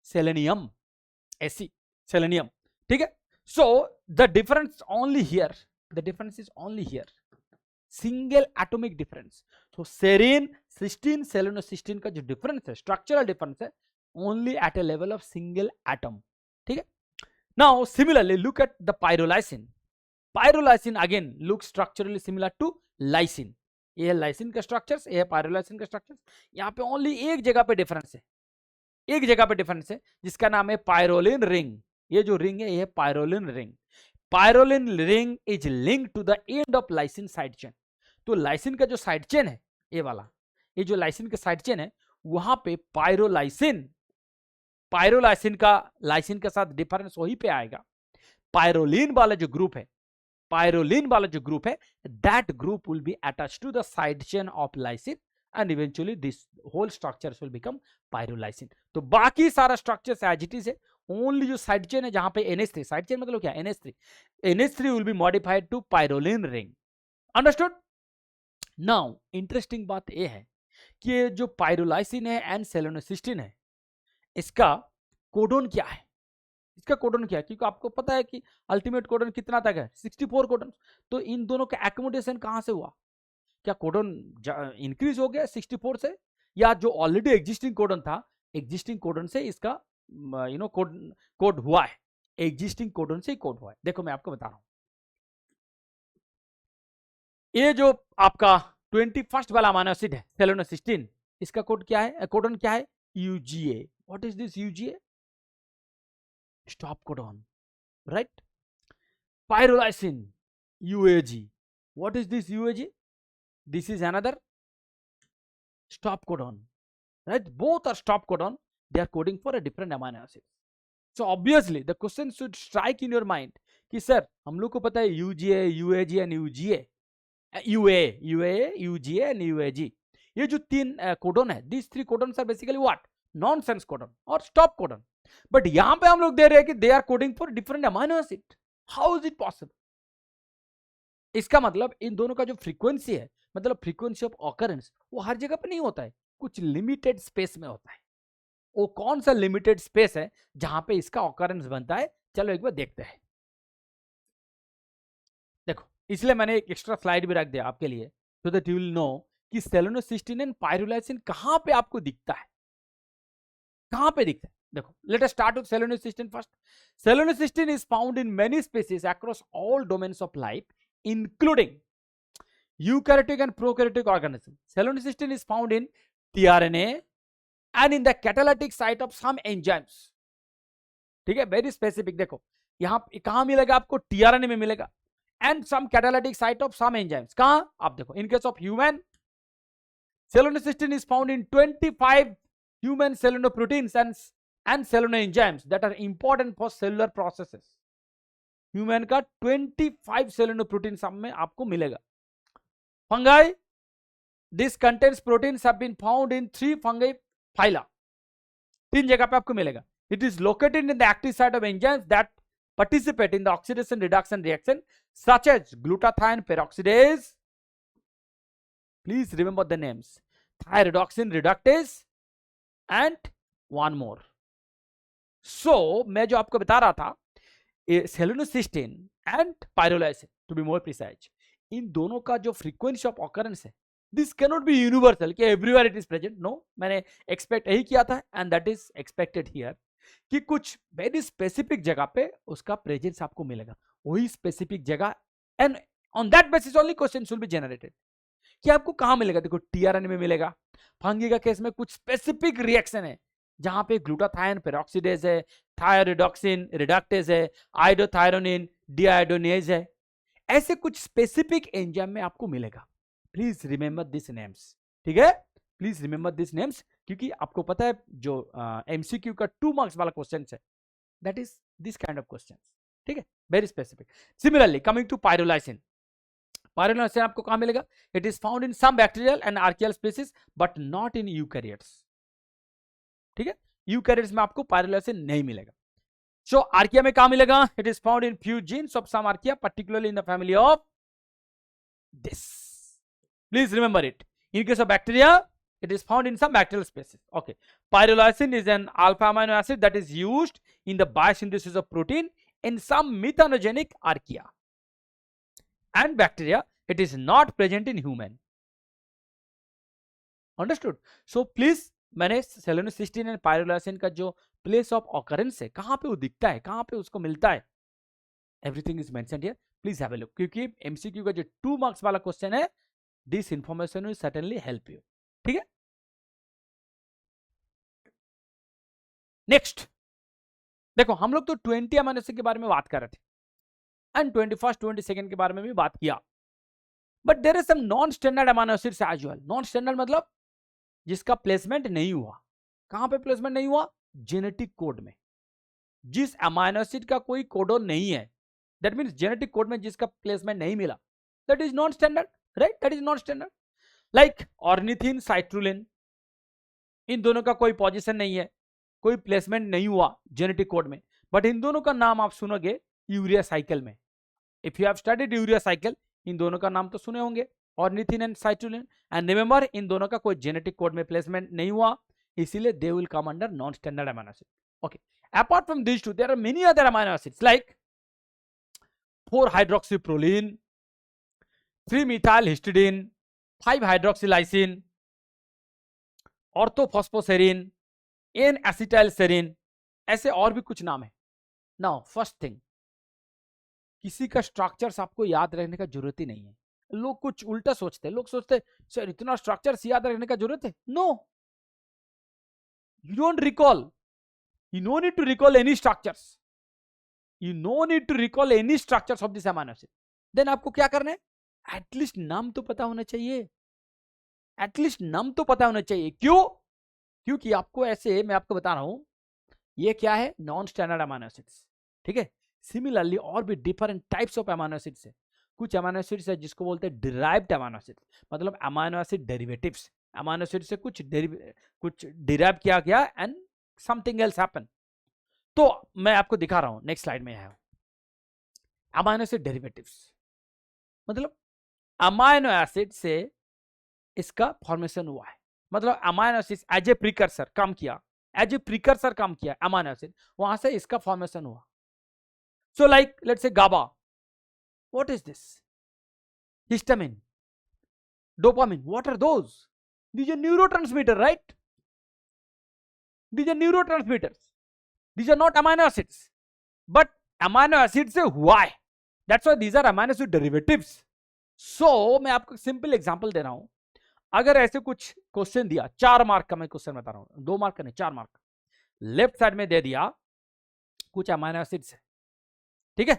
सेलेनियम, एसी सेलेनियम. ठीक है? So the difference only here, the difference is only here, single atomic difference. तो सेरीन, सिस्टीन, सेलेनोसिस्टीन का जो डिफरेंस है, स्ट्रक्चरल डिफरेंस है, only at a level of single atom. ठीक है? Now similarly look at the pyrrolysine. Pyrrolysine again look structurally similar to lysine. ये है lysine का स्ट्रक्चर्स, ये है पायरोलाइसिन का स्ट्रक्चर्स. यहाँ पे ओनली एक जगह पे डिफरेंस है, एक जगह पे डिफरेंस है, जिसका नाम है पायरोलिन रिंग. ये जो रिंग है, ये है pyrroline ring. Pyrroline ring is link to the end of lysine side chain. तो लाइसिन का जो साइड चेन है, ये वाला, ये जो लाइसिन का साइड चेन है, वहां पे पायरोलाइसिन, पायरोलाइसिन का लाइसिन के साथ डिफरेंस वहीं पे आएगा. पायरोलिन वाला जो ग्रुप है, पायरोलिन वाला जो ग्रुप है, that group will be attached to the side chain of lysine and eventually this whole structure will become pyrrolysine. तो बाकी सारा स्ट्रक्चर एज इट इज है, ओनली जो साइड चेन है जहां पे NH3, साइड चेन मतलब क्या, NH3 will be modified to pyrroline ring. Understood? Now interesting बात यह है कि ये जो पायरोलाइसिन है एंड सेलेनोसिस्टीन है, इसका कोडोन क्या है, इसका कोडोन क्या है, क्योंकि आपको पता है कि अल्टीमेट कोडोन कितना तक है, 64 कोडोन। तो इन दोनों का एकोमोडेशन कहां से हुआ, क्या कोडोन इंक्रीज हो गया 64 से, या जो ऑलरेडी एग्जिस्टिंग कोडोन था, एग्जिस्टिंग कोडोन से इसका कोड हुआ है, एग्जिस्टिंग कोडोन से ही कोड हुआ है। देखो मैं आपको बता रहा हूं, ये जो आपका 21st वाला अमीनो एसिड है सेलेनोसिस्टीन, इसका कोड क्या है, कोडोन क्या है, UGA। What is this UGA? Stop codon, right? Pyrrolysine UAG, what is this UAG? This is another stop codon, right? Both are stop codon, they are coding for a different amino acid. So obviously the question should strike in your mind कि sir हम लोग को पता है UGA, UAG and UGA, UA, UGA and UAG, ये जो तीन codon है, these three codons are basically what? Nonsense codon or stop codon. But यहाँ पे हम लोग दे रहे हैं कि they are coding for different amino acid. How is it possible? इसका मतलब इन दोनों का जो फ्रीक्वेंसी है, मतलब फ्रीक्वेंसी ऑफ ऑकरेंस, वो हर जगह पे नहीं होता है, कुछ लिमिटेड स्पेस में होता है। वो कौन सा लिमिटेड स्पेस है जहां पे इसका ऑकरेंस बनता है, चलो एक बार देखते हैं। देखो इसलिए मैंने एक एक्स्ट्रा स्लाइड भी रख दिया आपके लिए, so that you will know कि सेलेनोसिस्टीन एंड पायरोलाइसिन कहां पे आपको दिखता है, कहां पे दिखता है। देखो late us start with selenocysteine first. Selenocysteine is found in many species across all domains of life including eukaryotic and prokaryotic organisms. Selenocystin is found in tRNA and in the catalytic site of some enzymes. ठीक है, very specific. देखो यहां कहां मिलेगा आपको, tRNA में मिलेगा, and some catalytic site of some enzymes. कहां, आप देखो in case of human, selenocysteine is found in 25 human selenoproteins and selenoenzymes that are important for cellular processes. Human का 25 सेलेनोप्रोटीन सब में आपको मिलेगा। Fungi, this contains proteins have been found in 3 fungi phyla, 3 जगह पे आपको मिलेगा। It is located in the active site of enzymes that participate in the oxidation reduction reaction such as glutathione peroxidase, please remember the names, thioredoxin reductase and one more. So मैं जो आपको बता रहा था, selenocysteine and pyrrolysine to be more precise, इन दोनों का जो फ्रीक्वेंसी ऑफ ऑकरेंस है, this can not be universal कि everywhere it is present. No, मैंने एक्सपेक्ट यही किया था and that is expected here कि कुछ वेरी स्पेसिफिक जगह पे उसका प्रेजेंस आपको मिलेगा, वही स्पेसिफिक जगह, and on that basis only question will be generated कि आपको कहां मिलेगा। देखो tRNA में मिलेगा, फंगी का केस में कुछ स्पेसिफिक रिएक्शन है जहां पे ग्लूटाथाइन पेरोक्सीडेज है, थायरोडॉक्सिन रिडक्टेज है, आइडोथायरोनिन डीआइडोनेज है, ऐसे कुछ स्पेसिफिक एंजाइम में आपको मिलेगा। प्लीज रिमेंबर दिस नेम्स, ठीक है, प्लीज रिमेंबर दिस नेम्स, क्योंकि आपको पता है जो MCQ का 2 मार्क्स वाला क्वेश्चन है, that is this kind of question, ठीक है, very specific. Similarly coming to pyrrolysine, pyrrolysine आपको कहां मिलेगा, it is found in some bacterial and archaeal species but not in eukaryotes, ठीक है, यूकैरियोट्स में आपको पायरोलाइसिन नहीं मिलेगा। सो आर्किया में कहां मिलेगा, it is found in few genes of some archaea particularly in the family of this, please remember it. In case of bacteria it is found in some bacterial species. Okay, pyrolysin is an alpha amino acid that is used in the biosynthesis of protein in some methanogenic archaea and bacteria. It is not present in human. Understood? So please, मैंने selenocysteine and पायरोलाइसिन का जो place of occurrence है, कहां पे वो दिखता है, कहां पे उसको मिलता है, everything is mentioned here, please have a look, क्योंकि MCQ का जो 2 मार्क्स वाला क्वेश्चन है, this information will certainly help you, ठीक है। नेक्स्ट देखो, हम लोग तो 20 अमीनो एसिड के बारे में बात कर रहे थे एंड 21st 22nd के बारे में भी बात किया, but there is some non standard amino acids as well. Non standard मतलब जिसका प्लेसमेंट नहीं हुआ, कहां पे प्लेसमेंट नहीं हुआ, जेनेटिक कोड में, जिस अमीनो एसिड का कोई कोडोन नहीं है, दैट मीन्स जेनेटिक कोड में जिसका प्लेसमेंट नहीं मिला, that is non standard, right, that is non standard. Like ornithine, citrulline, इन दोनों का कोई पोजीशन नहीं है, कोई प्लेसमेंट नहीं हुआ जेनेटिक कोड में, बट इन दोनों का नाम आप सुनोगे यूरिया साइकिल में। If you have studied urea cycle, इन दोनों का नाम तो सुने होंगे, ornithine and citrulline, and remember इन दोनों का कोई जेनेटिक कोड में प्लेसमेंट नहीं हुआ, इसीलिए they will come under non standard amino acid. Okay, apart from this too there are many other amino acids like 4-hydroxyproline, 3-methylhistidine, 5-hydroxylysin, orthophosphoserine, N-acetylserine, ऐसे और भी कुछ नाम है। नाउ फर्स्ट थिंग, किसी का स्ट्रक्चर्स आपको याद रखने का जरूरत ही नहीं है। लोग कुछ उल्टा सोचते हैं, लोग सोचते हैं सर इतना स्ट्रक्चर्स याद रखने का जरूरत है। No, you don't recall, you no need to recall any structures, you no need to recall any structures of this amino acid. then आपको क्या करना है, एटलीस्ट नाम तो पता होना चाहिए, एटलीस्ट नाम तो पता होना चाहिए। क्यों? क्योंकि आपको ऐसे, मैं आपको बता रहा हूं, ये क्या है, नॉन स्टैंडर्ड अमीनो एसिड्स, ठीक है। सिमिलरली और भी different types of amino acids है। कुछ अमीनो एसिड्स है जिसको बोलते हैं डिराइव्ड अमीनो एसिड्स, मतलब amino acid derivatives, amino acid से कुछ डिराइव किया गया एंड समथिंग एल्स हैपन। तो मैं आपको दिखा रहा हूं, नेक्स्ट स्लाइड में है अमीनो एसिड डेरिवेटिव्स, मतलब अमीनो एसिड से इसका फॉर्मेशन हुआ है, मतलब amino acid as a precursor काम किया, एज ए प्रीकर्सर काम किया अमीनो एसिड, वहां से इसका फॉर्मेशन हुआ। सो like let's say GABA, what is this, histamine, dopamine, what are those, these are neurotransmitter, right? These are neurotransmitters, these are not amino acids, but amino acids से हुआ है, that's why these are amino acid derivatives. So मैं आपको simple example दे रहा हूं, अगर ऐसे कुछ क्वेश्चन दिया, 4 मार्क का मैं क्वेश्चन बता रहा हूं, 2 मार्क का नहीं 4 मार्क, लेफ्ट साइड में दे दिया कुछ अमीनो एसिड्स है, ठीक है,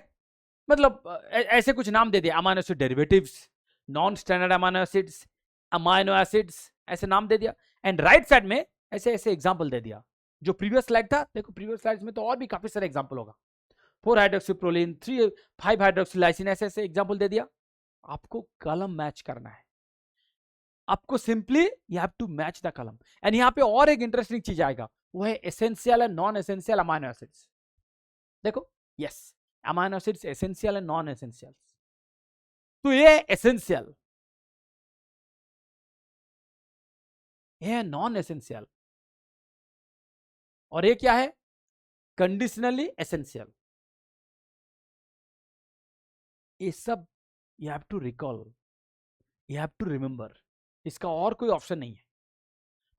मतलब ऐसे कुछ नाम दे दिया, amino acid derivatives, non standard amino acids, amino acids, ऐसे नाम दे दिया, एंड राइट साइड में ऐसे ऐसे एग्जांपल दे दिया। जो प्रीवियस स्लाइड था, देखो प्रीवियस स्लाइड्स में तो और भी काफी सारे एग्जांपल होगा, 4-hydroxyproline, 5-hydroxylysin, ऐसे ऐसे एग्जांपल दे दिया। आपको कलम मैच करना है, आपको simply you have to match the column. And यहाँ पे और एक इंटरेस्टिंग चीज आएगा, वो है essential and non essential amino acids. देखो, yes, amino acids essential and non essential, तो ये एसेंशियल, ये नॉन एसेंशियल, और ये क्या है, कंडीशनली एसेंशियल। ये सब you have to recall, you have to remember, इसका और कोई ऑप्शन नहीं है,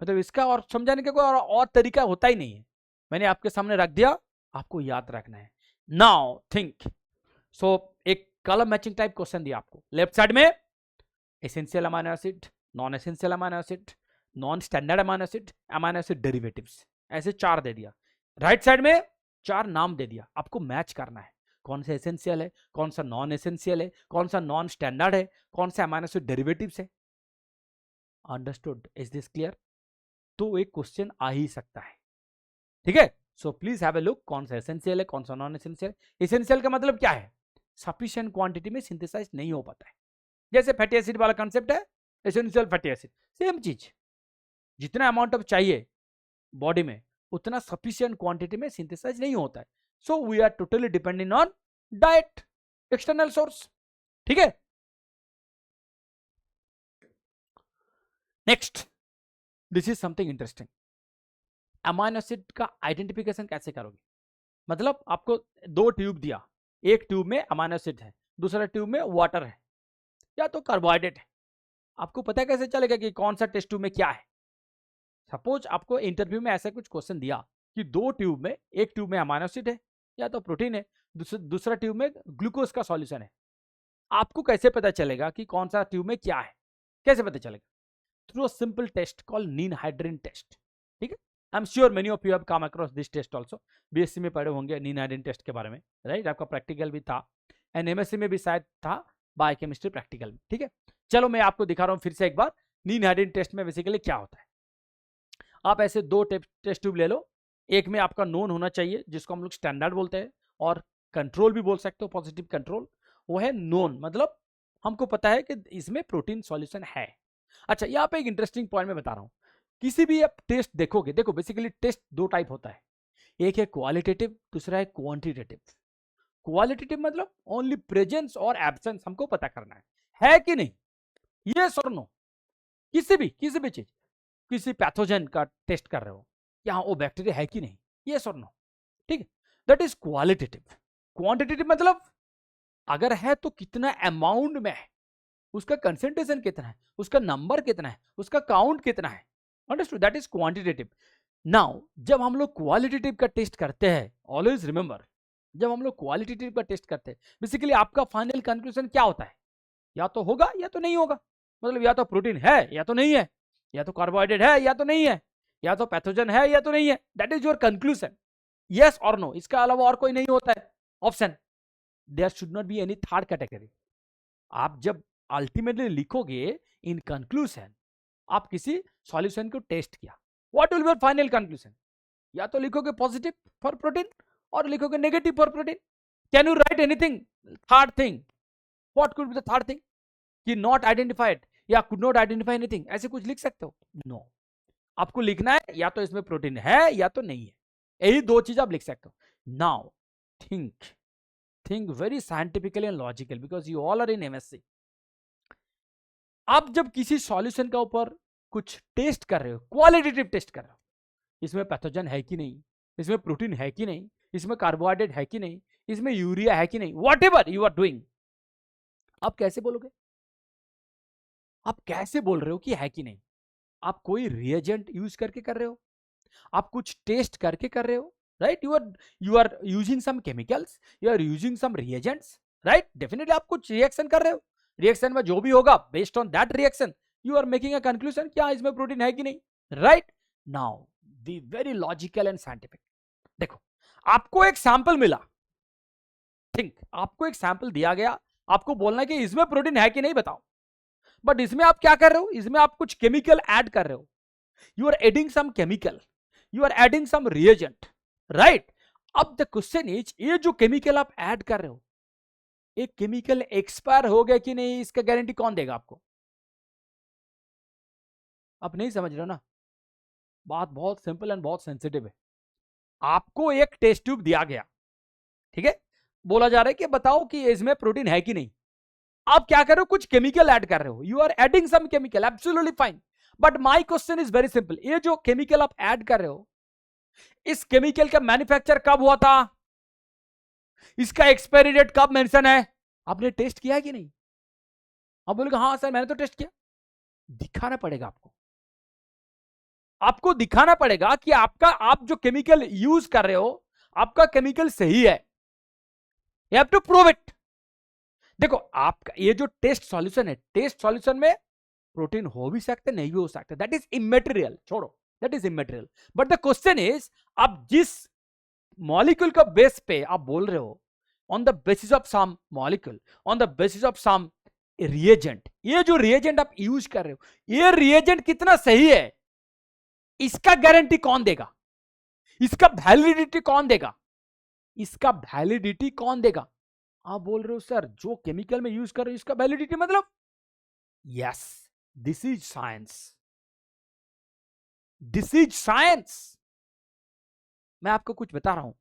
मतलब इसका और समझाने का कोई और तरीका होता ही नहीं है। मैंने आपके सामने रख दिया, आपको याद रखना है। नाउ थिंक, सो एक कलम मैचिंग टाइप क्वेश्चन दिया आपको, लेफ्ट साइड में essential amino acid, non essential amino acid, non standard amino acid derivatives, ऐसे 4 दे दिया। राइट साइड में 4 नाम दे दिया, आपको मैच करना है, कौन सा एसेंशियल है, कौन सा नॉन एसेंशियल है, कौन सा नॉन स्टैंडर्ड है, कौन सा अमीनो एसिड डेरिवेटिव्स है। अंडरस्टूड? Is this clear? तो एक क्वेश्चन आ ही सकता है, ठीक है। So please have a look, कौन सा एसेंशियल है, कौन सा नॉन एसेंशियल। एसेंशियल का मतलब क्या है, सफिशिएंट क्वांटिटी में सिंथेसाइज नहीं हो पाता है, जैसे फैटी एसिड वाला कंसेप्ट है, एसेंशियल फैटी एसिड, सेम चीज, जितना अमाउंट ऑफ चाहिए बॉडी में उतना सफिशिएंट क्वांटिटी में सिंथेसाइज नहीं होता है। So we are totally dependent on diet, external source, ठीक है। Next, this is something interesting, amino acid का आइडेंटिफिकेशन कैसे करोगे, मतलब आपको 2 ट्यूब दिया, एक ट्यूब में अमीनो एसिड है, दूसरा ट्यूब में वाटर है या तो कार्बोहाइड्रेट है, आपको पता कैसे चलेगा कि कौन सा टेस्ट ट्यूब में क्या है। सपोज आपको इंटरव्यू में ऐसा कुछ क्वेश्चन दिया कि 2 ट्यूब में, एक ट्यूब में अमीनो एसिड है या तो प्रोटीन है, दूसरा ट्यूब में ग्लूकोज का सॉल्यूशन है, आपको कैसे पता चलेगा कि कौन सा ट्यूब में क्या है, कैसे पता चलेगा? Through a simple test called ninhydrin test, ठीक है। I am sure many of you have come across this test also, BSc में पढ़े होंगे नीन-हाइड्रिन टेस्ट के बारे में, राइट, आपका प्रैक्टिकल भी था, एंड एमएससी में भी शायद था, बायोकेमिस्ट्री प्रैक्टिकल में, ठीक है। चलो मैं आपको दिखा रहा हूं फिर से एक बार, नीन-हाइड्रिन टेस्ट में बेसिकली क्या होता है। आप ऐसे 2 टेस्ट ट्यूब ले लो, एक में आपका नोन होना चाहिए जिसको हम लोग स्टैंडर्ड बोलते हैं, और कंट्रोल भी बोल सकते हो, पॉजिटिव कंट्रोल, वो है नोन, मतलब हमको पता है कि इसमें प्रोटीन सॉल्यूशन है। अच्छा, यहाँ पे एक इंटरेस्टिंग पॉइंट मैं बता रहा हूँ, किसी भी आप टेस्ट देखोगे, देखो बेसिकली टेस्ट दो टाइप होता है, एक है क्वालिटेटिव, दूसरा है क्वांटिटेटिव। क्वालिटेटिव मतलब ओनली प्रेजेंस और एब्सेंस हमको पता करना है कि नहीं, यस और नो, किसी भी चीज, किसी पैथोजन का टेस्ट कर रहे हो, यहाँ वो बैक्टीरिया है कि नहीं, यस और नो, ठीक है, दैट इज क्वालिटेटिव। क्वांटिटेटिव मतलब अगर है तो कितना अमाउंट में है, उसका कंसेंट्रेशन कितना है, उसका नंबर कितना है, उसका काउंट कितना है, understood, that is quantitative. Now जब हम लोग क्वालिटेटिव का टेस्ट करते हैं, ऑलवेज रिमेंबर, जब हम लोग क्वालिटेटिव का टेस्ट करते हैं, बेसिकली आपका फाइनल कंक्लूजन क्या होता है, या तो होगा या तो नहीं होगा, मतलब या तो प्रोटीन है या तो नहीं है, या तो कार्बोहाइड्रेट है या तो नहीं है, या तो पैथोजन है या तो नहीं है, that is your conclusion, yes और नो, इसका अलावा और कोई नहीं होता है option, there should not be any third category. आप जब अल्टीमेटली लिखोगे इन कंक्लूजन, आप किसी सॉल्यूशन को टेस्ट किया, what will be your final conclusion, या तो लिखोगे पॉजिटिव फॉर प्रोटीन और लिखोगे negative for protein. Can you right anything third thing, what could be the third thing, कि नॉट आइडेंटिफाइड या कुड नॉट आइडेंटिफाई एनीथिंग, ऐसे कुछ लिख सकते हो? नो, आपको लिखना है या तो इसमें प्रोटीन है या तो नहीं है, यही दो चीज आप लिख सकते हो। Now think very scientifically and logical, because you all are in MSc. आप जब किसी सॉल्यूशन का ऊपर कुछ टेस्ट कर रहे हो, क्वालिटेटिव टेस्ट कर रहे हो, इसमें पैथोजन है कि नहीं, इसमें प्रोटीन है कि नहीं, इसमें कार्बोहाइड्रेट है कि नहीं, इसमें यूरिया है कि नहीं, whatever you are doing, आप कैसे बोलोगे, आप कैसे बोल रहे हो कि है कि नहीं? आप कोई रिएजेंट यूज करके कर रहे हो, आप कुछ टेस्ट करके कर रहे हो, right, you are using some chemicals, you are using some reagents, right, definitely आप कुछ रिएक्शन कर रहे हो, रिएक्शन में जो भी होगा based on that reaction you are making a conclusion, क्या इसमें प्रोटीन है कि नहीं, right. Now be very logical and scientific. देखो, आपको एक सैंपल मिला, थिंक, आपको एक सैंपल दिया गया, आपको बोलना है कि इसमें प्रोटीन है कि नहीं बताओ, बट इसमें आप क्या कर रहे हो, इसमें आप कुछ केमिकल ऐड कर रहे हो, you are adding some chemical, you are adding some reagent, right. अब द क्वेश्चन इज, ये जो केमिकल आप ऐड कर रहे हो, एक केमिकल एक्सपायर हो गया कि नहीं, इसका गारंटी कौन देगा आपको? आप नहीं समझ रहे हो ना, बात बहुत सिंपल एंड बहुत सेंसिटिव है। आपको एक टेस्ट ट्यूब दिया गया, ठीक है, बोला जा रहा है कि बताओ कि इसमें प्रोटीन है कि नहीं, आप क्या कर रहे हो, कुछ केमिकल ऐड कर रहे हो, you are adding some chemical, absolutely fine, but my question is very simple, ये जो केमिकल आप ऐड कर रहे हो, इस केमिकल का मैन्युफैक्चर कब हुआ था, इसका एक्सपायरी डेट कब मेंशन है, आपने टेस्ट किया है कि नहीं? आप बोलेगा हाँ सर मैंने तो टेस्ट किया, दिखाना पड़ेगा आपको, आपको दिखाना पड़ेगा कि आपका, आप जो केमिकल यूज कर रहे हो, आपका केमिकल सही है, you have to prove it. देखो, आपका ये जो टेस्ट सॉल्यूशन है, टेस्ट सॉल्यूशन में प्रोटीन हो भी सकते, नहीं भी हो सकते, दैट इज इमेटेरियल, छोड़ो, that is immaterial, but the question is, आप जिस मॉलिक्यूल का बेस पे आप बोल रहे हो, on the basis of some molecule, on the basis of some reagent, ये जो रिएजेंट आप यूज कर रहे हो, ये रिएजेंट कितना सही है, इसका गारंटी कौन देगा, इसका वैलिडिटी कौन देगा, इसका वैलिडिटी कौन देगा? आप बोल रहे हो सर जो केमिकल में यूज कर रहे हो इसका वैलिडिटी मतलब, yes, this is science, this is science. मैं आपको कुछ बता रहा हूं,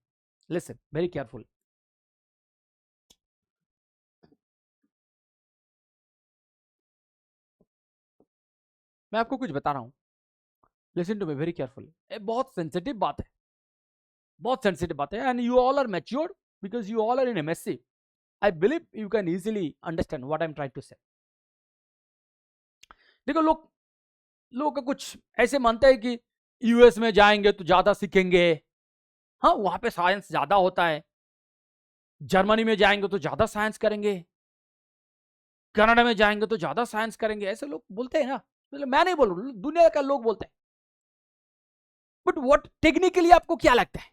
लिसन वेरी केयरफुल। मैं आपको कुछ बता रहा हूं, listen to me very careful, बहुत सेंसिटिव बात है, बहुत सेंसिटिव बात है, and you all are matured because you all are in MSc, I believe you can easily understand what I am trying to say. देखो, लोग का कुछ ऐसे मानते हैं कि यूएस में जाएंगे तो ज्यादा सीखेंगे, हाँ वहां पे साइंस ज्यादा होता है, जर्मनी में जाएंगे तो ज्यादा साइंस करेंगे, कनाडा में जाएंगे तो ज्यादा साइंस करेंगे, ऐसे लोग बोलते हैं ना, मतलब मैं नहीं बोल रहा, दुनिया का लोग बोलते हैं, बट व्हाट टेक्निकली आपको क्या लगता है,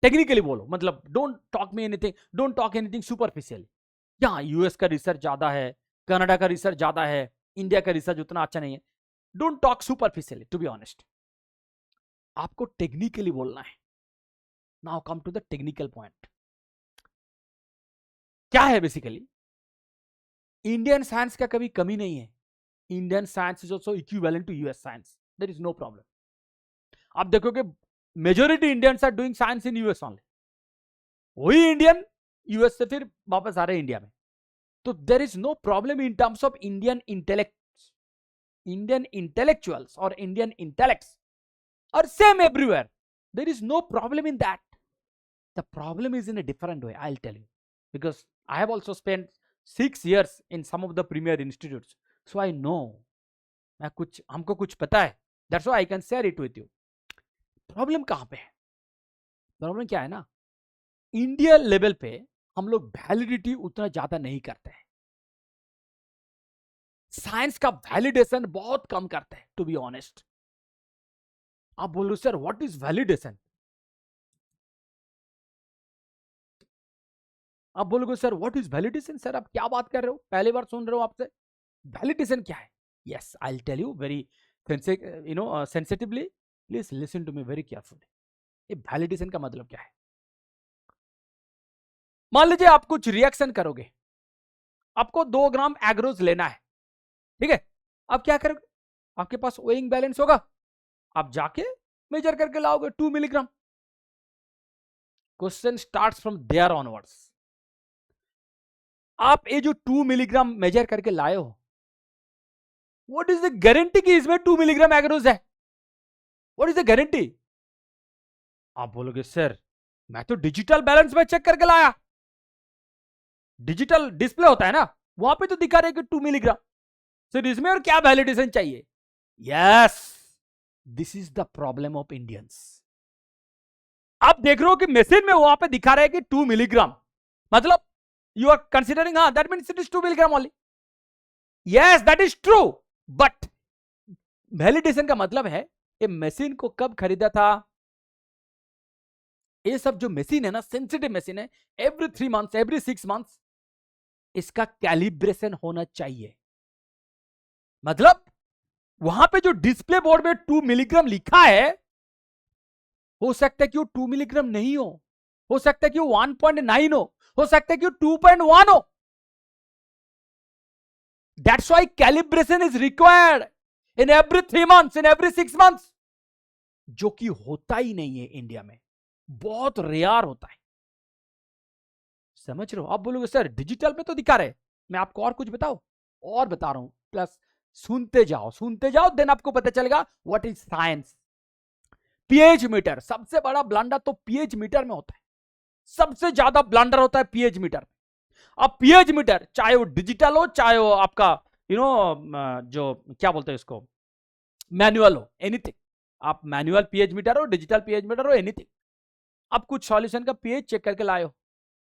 टेक्निकली बोलो, मतलब don't talk me anything, don't talk anything superficial. यहाँ यूएस का रिसर्च ज्यादा है, कनाडा का रिसर्च ज्यादा है, इंडिया का रिसर्च उतना अच्छा नहीं है, don't talk superficially, to be honest, आपको टेक्निकली बोलना है। Now come to the technical point, क्या है बेसिकली, इंडियन साइंस का कभी कमी नहीं है. Indian science is also equivalent to US science, there is no problem. आप देखोगे majority Indians are doing science in US only. वही इंडियन यूएस से फिर वापस आ रहे हैं इंडिया में. तो there is no problem in terms of Indian intellectuals or Indian intellects are same everywhere. There is no problem in that. The problem is in a different way, I'll tell you, because I have also spent 6 years in some of the premier institutes, so I know. हमको कुछ पता है, that's why I can share it with you. Problem कहां पे है? Problem क्या है ना, इंडिया लेवल पे हम लोग वैलिडिटी उतना ज्यादा नहीं करते हैं. साइंस का वैलिडेशन बहुत कम करते हैं, टू बी ऑनेस्ट. आप बोलो सर व्हाट इज वैलिडेशन, आप बोलोगे sir what is validation, sir आप क्या बात कर रहे हो, पहली बार सुन रहे हो आपसे. वैलिडेशन क्या है? Yes, I will tell you very sensitively, please listen to me very carefully. ये वैलिडेशन का मतलब क्या है? मान लीजिए आप कुछ रिएक्शन करोगे, आपको 2 ग्राम एग्रोज लेना है, ठीक है. आप क्या करोगे? आपके पास वेइंग बैलेंस होगा, आप जाके मेजर करके लाओगे 2 milligram. Question starts from there onwards. आप ये जो 2 मिलीग्राम मेजर करके लाए हो, व्हाट इज द गारंटी कि इसमें 2 मिलीग्राम एग्रोज है? What is the guarantee? आप बोलोगे सर मैं तो डिजिटल बैलेंस में चेक करके लाया, डिजिटल डिस्प्ले होता है ना, वहां पे तो दिखा रहे कि 2 मिलीग्राम. सर इसमें और क्या वैलिडेशन चाहिए? Yes, this is the problem of Indians. आप देख रहे हो कि मशीन में वहां पे दिखा रहे हैं कि 2 मिलीग्राम, मतलब यू आर कंसिडरिंग हाँ that means it is 2 milligram only. Yes that is true, but validation का मतलब है ये मशीन को कब खरीदा था. ये सब जो मशीन है ना, सेंसिटिव मशीन है, एवरी 3 मंथ्स एवरी 6 मंथ्स इसका कैलिब्रेशन होना चाहिए. मतलब वहां पे जो डिस्प्ले बोर्ड में 2 मिलीग्राम लिखा है, हो सकता है कि वो 2 मिलीग्राम नहीं हो सकता है कि वो 1.9 हो सकता है कि वो 2.1 हो. That's why calibration is required in every 3 months, in every 6 months, जो कि होता ही नहीं है इंडिया में, बहुत रेयर होता है. समझ रहे हो? आप बोलोगे सर डिजिटल में तो दिखा रहे, मैं आपको और कुछ बताऊं, और बता रहा हूं, प्लस सुनते जाओ देन आपको पता चलेगा what is science. PH meter, सबसे बड़ा ब्लंडर तो पीएच मीटर में होता है, सबसे ज्यादा ब्लंडर होता है पीएच मीटर. अब पीएच मीटर चाहे वो डिजिटल हो, चाहे वो आपका जो क्या बोलते हैं इसको, मैनुअल हो, एनीथिंग. आप मैनुअल पीएच मीटर हो, डिजिटल पीएच मीटर हो, एनीथिंग. आप कुछ सॉल्यूशन का पीएच चेक करके लाए हो,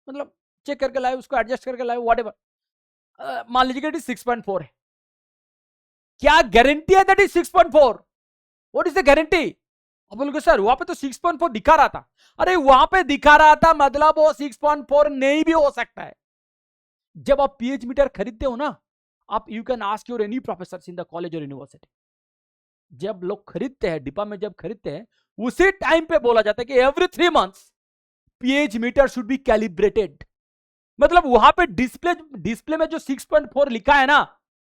मतलब चेक करके लाए, उसको एडजस्ट करके लाए, व्हाटएवर. मान लीजिए कि 6.4 है, क्या गारंटी है that is 6.4? What is the guarantee? अब बोलोगे सर वहां पे तो 6.4 दिखा रहा था. अरे वहां पे दिखा रहा था मतलब वो 6.4 नहीं भी हो सकता है. जब आप पीएच मीटर खरीदते हो ना, आप you can ask your any professor in the college और यूनिवर्सिटी. जब लोग खरीदते हैं, डिब्बा में जब खरीदते हैं, उसी टाइम पे बोला जाता है कि every 3 months pH meter should be calibrated. मतलब वहां पे डिस्प्ले में जो 6.4 लिखा है ना,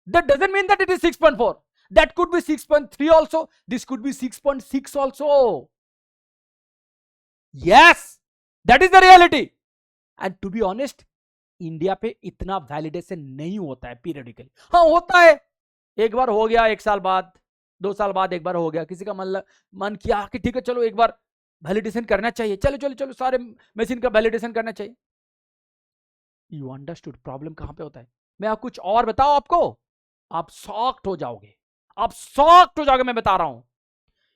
that doesn't mean that it is 6.4. That could be 6.3 also. This could be 6.6 also. Yes, that is the reality. And to be honest, India पे इतना वैलिडेशन नहीं होता है पीरियडिकली. हाँ होता है, एक बार हो गया, 1 साल बाद, 2 साल बाद एक बार हो गया, किसी का मन किया कि ठीक है चलो एक बार वैलिडेशन करना चाहिए, चलो सारे मशीन का वैलिडेशन करना चाहिए. यू अंडरस्टूड प्रॉब्लम कहां पे होता है? मैं आप कुछ और बताओ आपको, आप शॉक्ड हो जाओगे, मैं बता रहा हूं.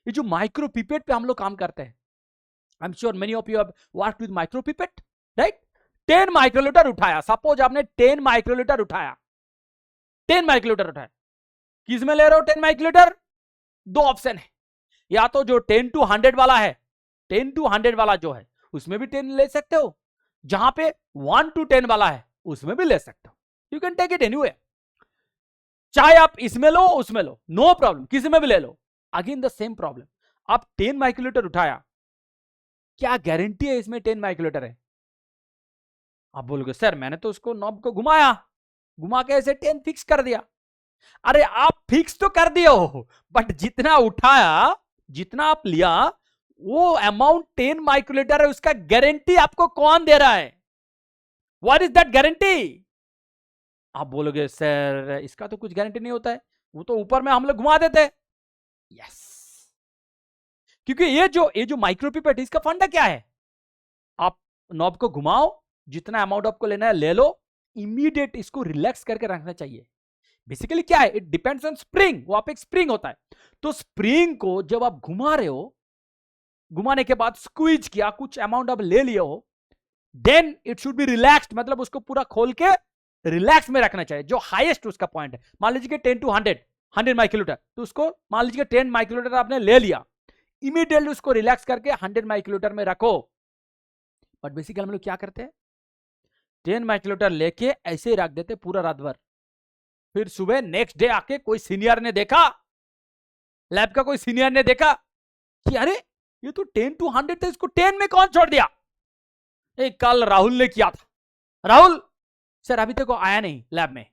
ये जो माइक्रो पिपेट पे हम लोग काम करते हैं, आई am sure many of you have worked with micro pipette, right? 10 microlitre उठाया, सपोज आपने 10 माइक्रोलीटर उठाया, किस में ले रहे हो 10 माइक्रोलीटर? 2 ऑप्शन है, या तो जो 10 to 100 वाला है, 10 to 100 वाला जो है उसमें भी 10 ले सकते हो, जहां पे 1 to 10 वाला है उसमें भी ले सकते हो. You can take it anyway, चाहे आप इसमें लो उसमें लो, नो प्रॉब्लम, किसी में भी ले लो. अगेन द सेम प्रॉब्लम, आप 10 माइक्रोलीटर उठाया, क्या गारंटी है इसमें 10 माइक्रोलीटर है? आप बोलोगे सर मैंने तो उसको नॉब को घुमाया, घुमा के ऐसे 10 फिक्स कर दिया। अरे आप फिक्स तो कर दिए हो, बट जितना उठाया, जितना आप लिया, वो अमाउंट 10 माइक्रोलीटर है, उसका गारंटी आपको कौन दे रहा है? What is that guarantee? आप बोलोगे सर इसका तो कुछ गारंटी नहीं होता है, वो तो ऊपर में हम लोग घुमा देते हैं। यस, क्योंकि ये जो माइक्रोपिपेट, इसका फंडा क्या है? आप नॉब को घुमाओ, जितना अमाउंट आपको लेना है ले लो, इमीडिएट इसको रिलैक्स करके रखना चाहिए। बेसिकली क्या है, इट डिपेंड्स ऑन स्प्रिंग, वहां पे एक स्प्रिंग होता है, तो स्प्रिंग को जब आप घुमा रहे हो, घुमाने के बाद स्क्वीज किया, कुछ अमाउंट आप ले लिए हो, then it should be relaxed, मतलब उसको पूरा खोल के रिलैक्स में रखना चाहिए। जो हाईएस्ट उसका पॉइंट है, मान लीजिए कि 10 to 100 माइक्रोलीटर, तो उसको मान लीजिए 10 माइक्रोलीटर आपने ले लिया, इमीडिएटली उसको रिलैक्स करके 100 माइक्रोलीटर में रखो। बट बेसिकली हम लोग क्या करते हैं, 10 माइक्रोलीटर लेके ऐसे ही रख देते पूरा रात भर, फिर सुबह नेक्स्ट डे आके कोई सीनियर ने देखा, लैब का कोई सीनियर ने देखा कि अरे ये तो 10 to 100 था, इसको 10 में कौन छोड़ दिया? कल राहुल ने किया था। राहुल सर अभी तक वो आया नहीं लैब में,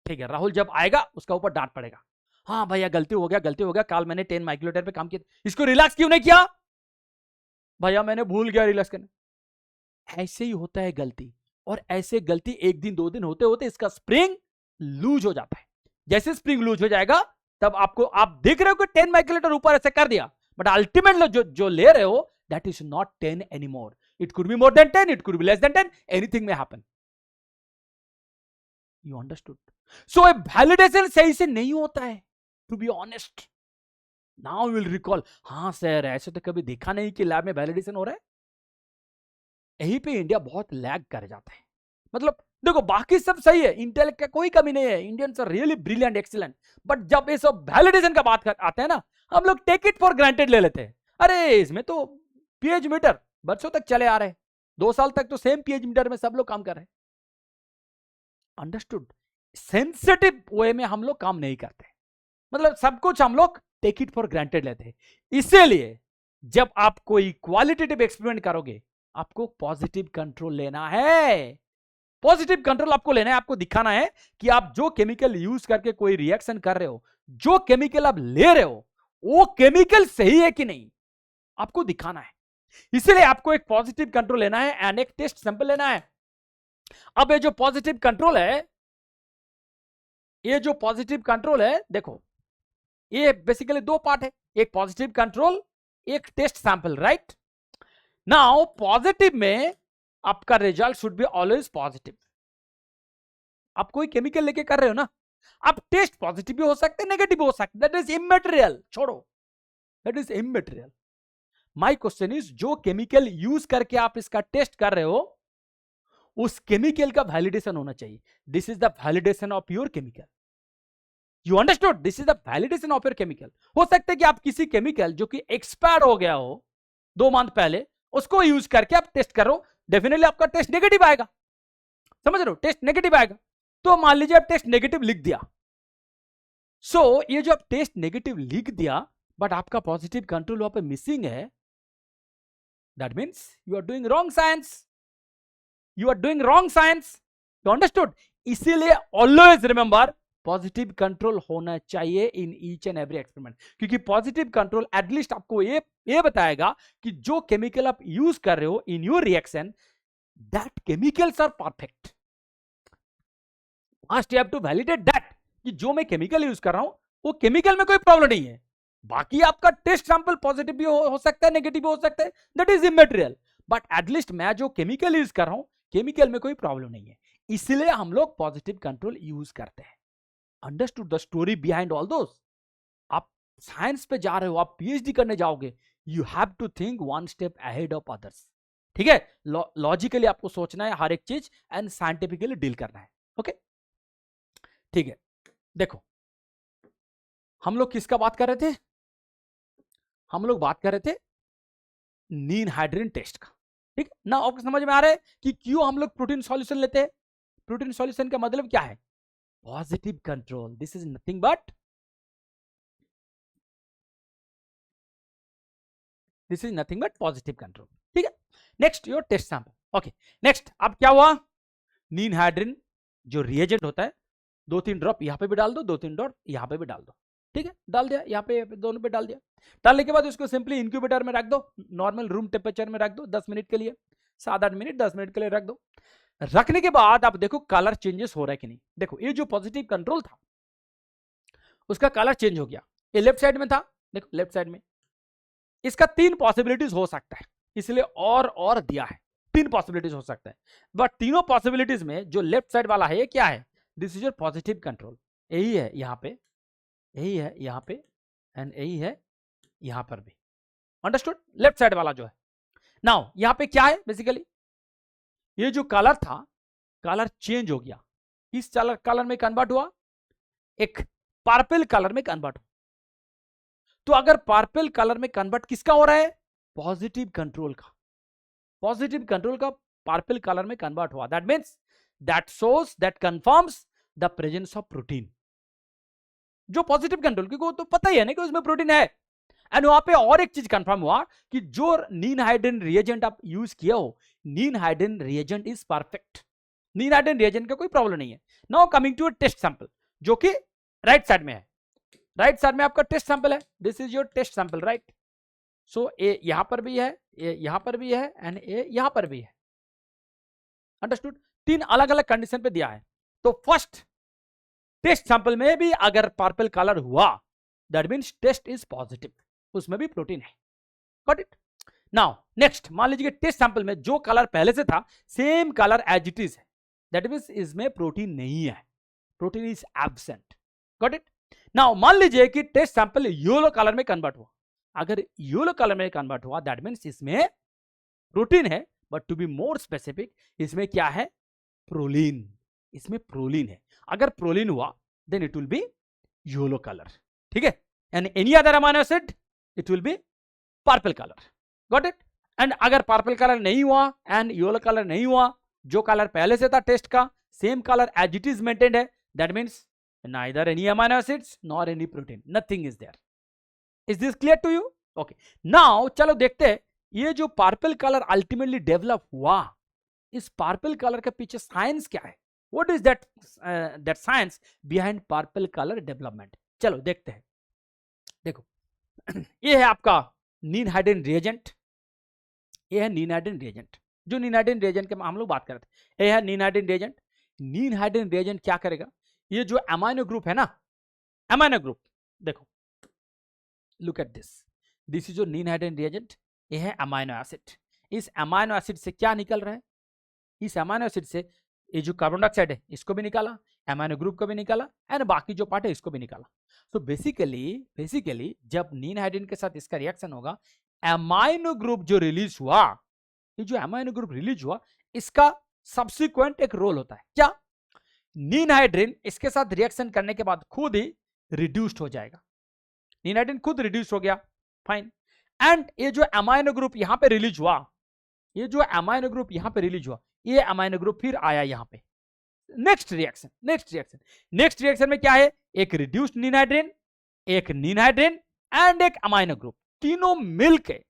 ठीक है, राहुल जब आएगा उसका ऊपर डांट पड़ेगा। हाँ भैया गलती हो गया, गलती हो गया, कल मैंने 10 माइक्रोलीटर पे काम किया, इसको रिलैक्स क्यों नहीं किया? भैया मैंने भूल गया रिलैक्स करना। ऐसे ही होता है गलती, और ऐसे गलती 1 दिन 2 दिन होते होते इसका स्प्रिंग लूज हो जाता है। जैसे स्प्रिंग लूज हो जाएगा, तब आपको, आप देख रहे हो कि 10 माइक्रोलीटर ऊपर ऐसे कर दिया, बट अल्टीमेटली जो ले रहे हो that is not 10 anymore, it could be more than 10, it could be less than 10, anything may happen. You understood? So a validation सही से नहीं होता है, to be honest. Now will recall, हाँ सर ऐसे तो कभी देखा नहीं कि लैब में वैलिडेशन हो रहा है। यहीं पे इंडिया बहुत लैग कर जाता है। मतलब देखो बाकी सब सही है, इंटेलेक्ट का कोई कमी नहीं है, Indians are really brilliant, excellent, but जब ये सब वैलिडेशन का बात आते हैं ना, हम लोग टेक इट फॉर ग्रांटेड ले लेते हैं। अरे इसमें तो पीएच मीटर बरसों तक चले आ रहे हैं, 2 साल तक तो सेम पीएच मीटर में सब लोग काम कर रहे हैं। अंडरस्टूड? सेंसिटिव वे में हम लोग काम नहीं करते, मतलब सब कुछ हम लोग टेक इट फॉर ग्रांटेड लेते हैं। इसीलिए जब आप कोई क्वालिटेटिव एक्सपेरिमेंट करोगे, आपको पॉजिटिव कंट्रोल लेना है। पॉजिटिव कंट्रोल आपको लेना है, आपको दिखाना है कि आप जो केमिकल यूज करके कोई रिएक्शन कर रहे हो, जो केमिकल आप ले रहे हो, वो केमिकल सही है कि नहीं, आपको दिखाना है। इसलिए आपको एक पॉजिटिव कंट्रोल लेना है एंड एक टेस्ट सैंपल लेना है। अब ये जो पॉजिटिव कंट्रोल है, ये जो पॉजिटिव कंट्रोल है, देखो ये बेसिकली 2 पार्ट है, एक पॉजिटिव कंट्रोल, एक test sample, right? Now positive में आपका result should be always positive. आप कोई केमिकल लेके कर रहे हो ना, आप टेस्ट पॉजिटिव भी हो सकते हैं, नेगेटिव भी हो सकते हैं, दैट इज इमैटेरियल, छोड़ो, that is इमैटेरियल। My question is, जो केमिकल यूज करके आप इसका टेस्ट कर रहे हो, उस केमिकल का वैलिडेशन होना चाहिए। This is the validation of your chemical. You understood? This is the validation of your chemical. हो सकता है कि आप किसी केमिकल जो कि एक्सपायर हो गया हो 2 मंथ पहले, उसको यूज करके आप टेस्ट करो, डेफिनेटली आपका टेस्ट नेगेटिव आएगा। समझ रहे हो? टेस्ट नेगेटिव आएगा। तो मान लीजिए आप टेस्ट नेगेटिव लिख दिया, ये जो आप टेस्ट नेगेटिव लिख दिया, बट आपका पॉजिटिव कंट्रोल वहां पे मिसिंग है, that means you are doing wrong science, you are doing wrong science. You understood? इसीलिए ऑलवेज रिमेंबर, पॉजिटिव कंट्रोल होना चाहिए in each and every experiment, क्योंकि पॉजिटिव कंट्रोल एटलीस्ट आपको ये बताएगा कि जो केमिकल आप यूज कर रहे हो in your reaction, that chemicals are perfect. First you have to validate that, कि जो मैं केमिकल यूज कर रहा हूं वो केमिकल में कोई प्रॉब्लम नहीं है। बाकी आपका टेस्ट सैंपल पॉजिटिव भी हो सकता है, नेगेटिव भी हो सकता है, दैट इज इमैटेरियल, बट एटलीस्ट मैं जो केमिकल यूज कर रहा हूं, केमिकल में कोई प्रॉब्लम नहीं है। इसलिए हम लोग पॉजिटिव कंट्रोल यूज करते हैं। Understood the story behind all those? आप साइंस पे जा रहे हो, आप पीएचडी करने जाओगे, you have to think 1 step ahead of others. ठीक है? लॉजिकली आपको सोचना है हर एक चीज, एंड साइंटिफिकली डील करना है। ओके, ठीक है। देखो हम लोग किसका बात कर रहे थे? हम लोग बात कर रहे थे नीन हाइड्रोजन टेस्ट का। ठीक है ना? आपको समझ में आ रहा है कि क्यों हम लोग प्रोटीन सॉल्यूशन लेते हैं? प्रोटीन सॉल्यूशन का मतलब क्या है? Positive control. This is nothing but positive control. ठीक है? Next your test sample. Okay, next अब क्या हुआ? नीन हाइड्रिन जो रिएजेंट होता है 2-3 ड्रॉप यहाँ पे भी डाल दो, 2-3 ड्रॉप यहाँ पे भी डाल दो, ठीक है, डाल दिया यहाँ पे दोनों पे डाल दिया। डालने के बाद उसको सिंपली इंक्यूबेटर में रख दो, नॉर्मल रूम टेम्परेचर में रख दो 10 मिनट के लिए, 7-8 मिनट 10 मिनट के लिए रख दो। रखने के बाद आप देखो कलर चेंजेस हो रहा है कि नहीं। देखो ये जो पॉजिटिव कंट्रोल था उसका कलर चेंज हो गया, ये लेफ्ट साइड में था, देखो लेफ्ट साइड में। इसका 3 पॉसिबिलिटीज हो सकता है, इसलिए और दिया है, 3 पॉसिबिलिटीज हो सकता है। बट तीनों पॉसिबिलिटीज में जो लेफ्ट साइड वाला है ये क्या है, this is your positive control, यही है यहाँ पे, यही है यहाँ पे, एंड यही है यहाँ पर भी। अंडरस्टूड? लेफ्ट साइड वाला जो है। नाउ यहाँ पे क्या है, बेसिकली ये जो कलर था कलर चेंज हो गया, इस कलर में कन्वर्ट हुआ, एक पर्पल कलर में कन्वर्ट हुआ। तो अगर पर्पल कलर में कन्वर्ट किसका हो रहा है, पॉजिटिव कंट्रोल का, पॉजिटिव कंट्रोल का पर्पल कलर में कन्वर्ट हुआ, that means that shows that confirms the presence of protein. जो पॉजिटिव कंट्रोल, क्योंकि वो तो पता ही है ना कि उसमें प्रोटीन है। एंड वहां पे और एक चीज कंफर्म हुआ कि जो नीन हाइड्रिन रिएजेंट आप यूज किया हो, ninhydrin reagent is perfect, ninhydrin reagent का कोई प्रॉब्लम नहीं है। Now coming to test sample जो कि राइट साइड में है, राइट साइड में आपका टेस्ट सैंपल है, this is your test sample, right. So ए यहां पर भी है, ए यहां पर भी है, एंड ए यहां पर भी है। अंडरस्टूड? 3 अलग अलग कंडीशन पे दिया है। तो फर्स्ट टेस्ट सैंपल में भी अगर पर्पल कलर हुआ, that means test is positive, उसमें भी प्रोटीन है। Got it? नाउ नेक्स्ट, मान लीजिए टेस्ट सैंपल में जो कलर पहले से था same colour as it is है, दैट मींस इसमें प्रोटीन नहीं है, protein is absent. Got it? Now मान लीजिए कि टेस्ट सैंपल येलो कलर में कन्वर्ट हुआ, अगर येलो कलर में कन्वर्ट हुआ दैट मींस इसमें प्रोटीन है, but to be more specific इसमें क्या है, प्रोलीन, इसमें प्रोलीन है। अगर प्रोलीन हुआ then it will be yellow colour, ठीक है। And any other amino acid it will be purple colour. Got it? And अगर पर्पल कलर नहीं हुआ एंड येलो कलर नहीं हुआ, जो कलर पहले से था टेस्ट का same colour as it is maintained है, that means neither any amino acids nor any protein, nothing is there. Is this clear to you? Okay, now चलो देखते हैं ये जो पर्पल कलर अल्टीमेटली डेवलप हुआ, इस पर्पल कलर के पीछे साइंस क्या है, what is that science behind purple colour development. चलो देखते हैं। देखो ये है आपका नीन हाइड्रिन रिएजेंट, ये है नीन हाइड्रिन रिएजेंट, जो नीन हाइड्रिन रिएजेंट के हम लोग बात कर रहे थे, ये है नीन हाइड्रिन रिएजेंट। नीन हाइड्रिन रिएजेंट क्या करेगा, ये जो अमाइनो ग्रुप है ना, अमाइनो ग्रुप, देखो look at this, this is your नीन हाइड्रिन रिएजेंट, ये है अमाइनो एसिड। इस अमाइनो एसिड से क्या निकल रहा है, इस अमाइनो एसिड से ये जो कार्बन डाइऑक्साइड है इसको भी निकाला, अमाइनो ग्रुप को भी निकाला, एंड बाकी जो पार्ट है इसको भी निकाला। तो बेसिकली जब नीन हाइड्रिन के साथ इसका रिएक्शन होगा, अमाइनो ग्रुप जो रिलीज हुआ, ये जो अमाइनो ग्रुप रिलीज हुआ इसका सब्सिक्वेंट एक रोल होता है, क्या, नीन हाइड्रिन इसके साथ रिएक्शन करने के बाद खुद ही रिड्यूस्ड हो जाएगा, नीन हाइड्रिन खुद रिड्यूस हो गया, फाइन। एंड ये जो अमाइनो ग्रुप यहां पे रिलीज हुआ, ये जो अमाइनो ग्रुप यहां पे रिलीज हुआ, ये अमाइनो ग्रुप फिर आया यहां पे, नेक्स्ट रिएक्शन में क्या है, एक रिड्यूस्ड नीन हाइड्रिन, एक नीन हाइड्रिन एंड एक अमाइनो ग्रुप, तीनों मिलके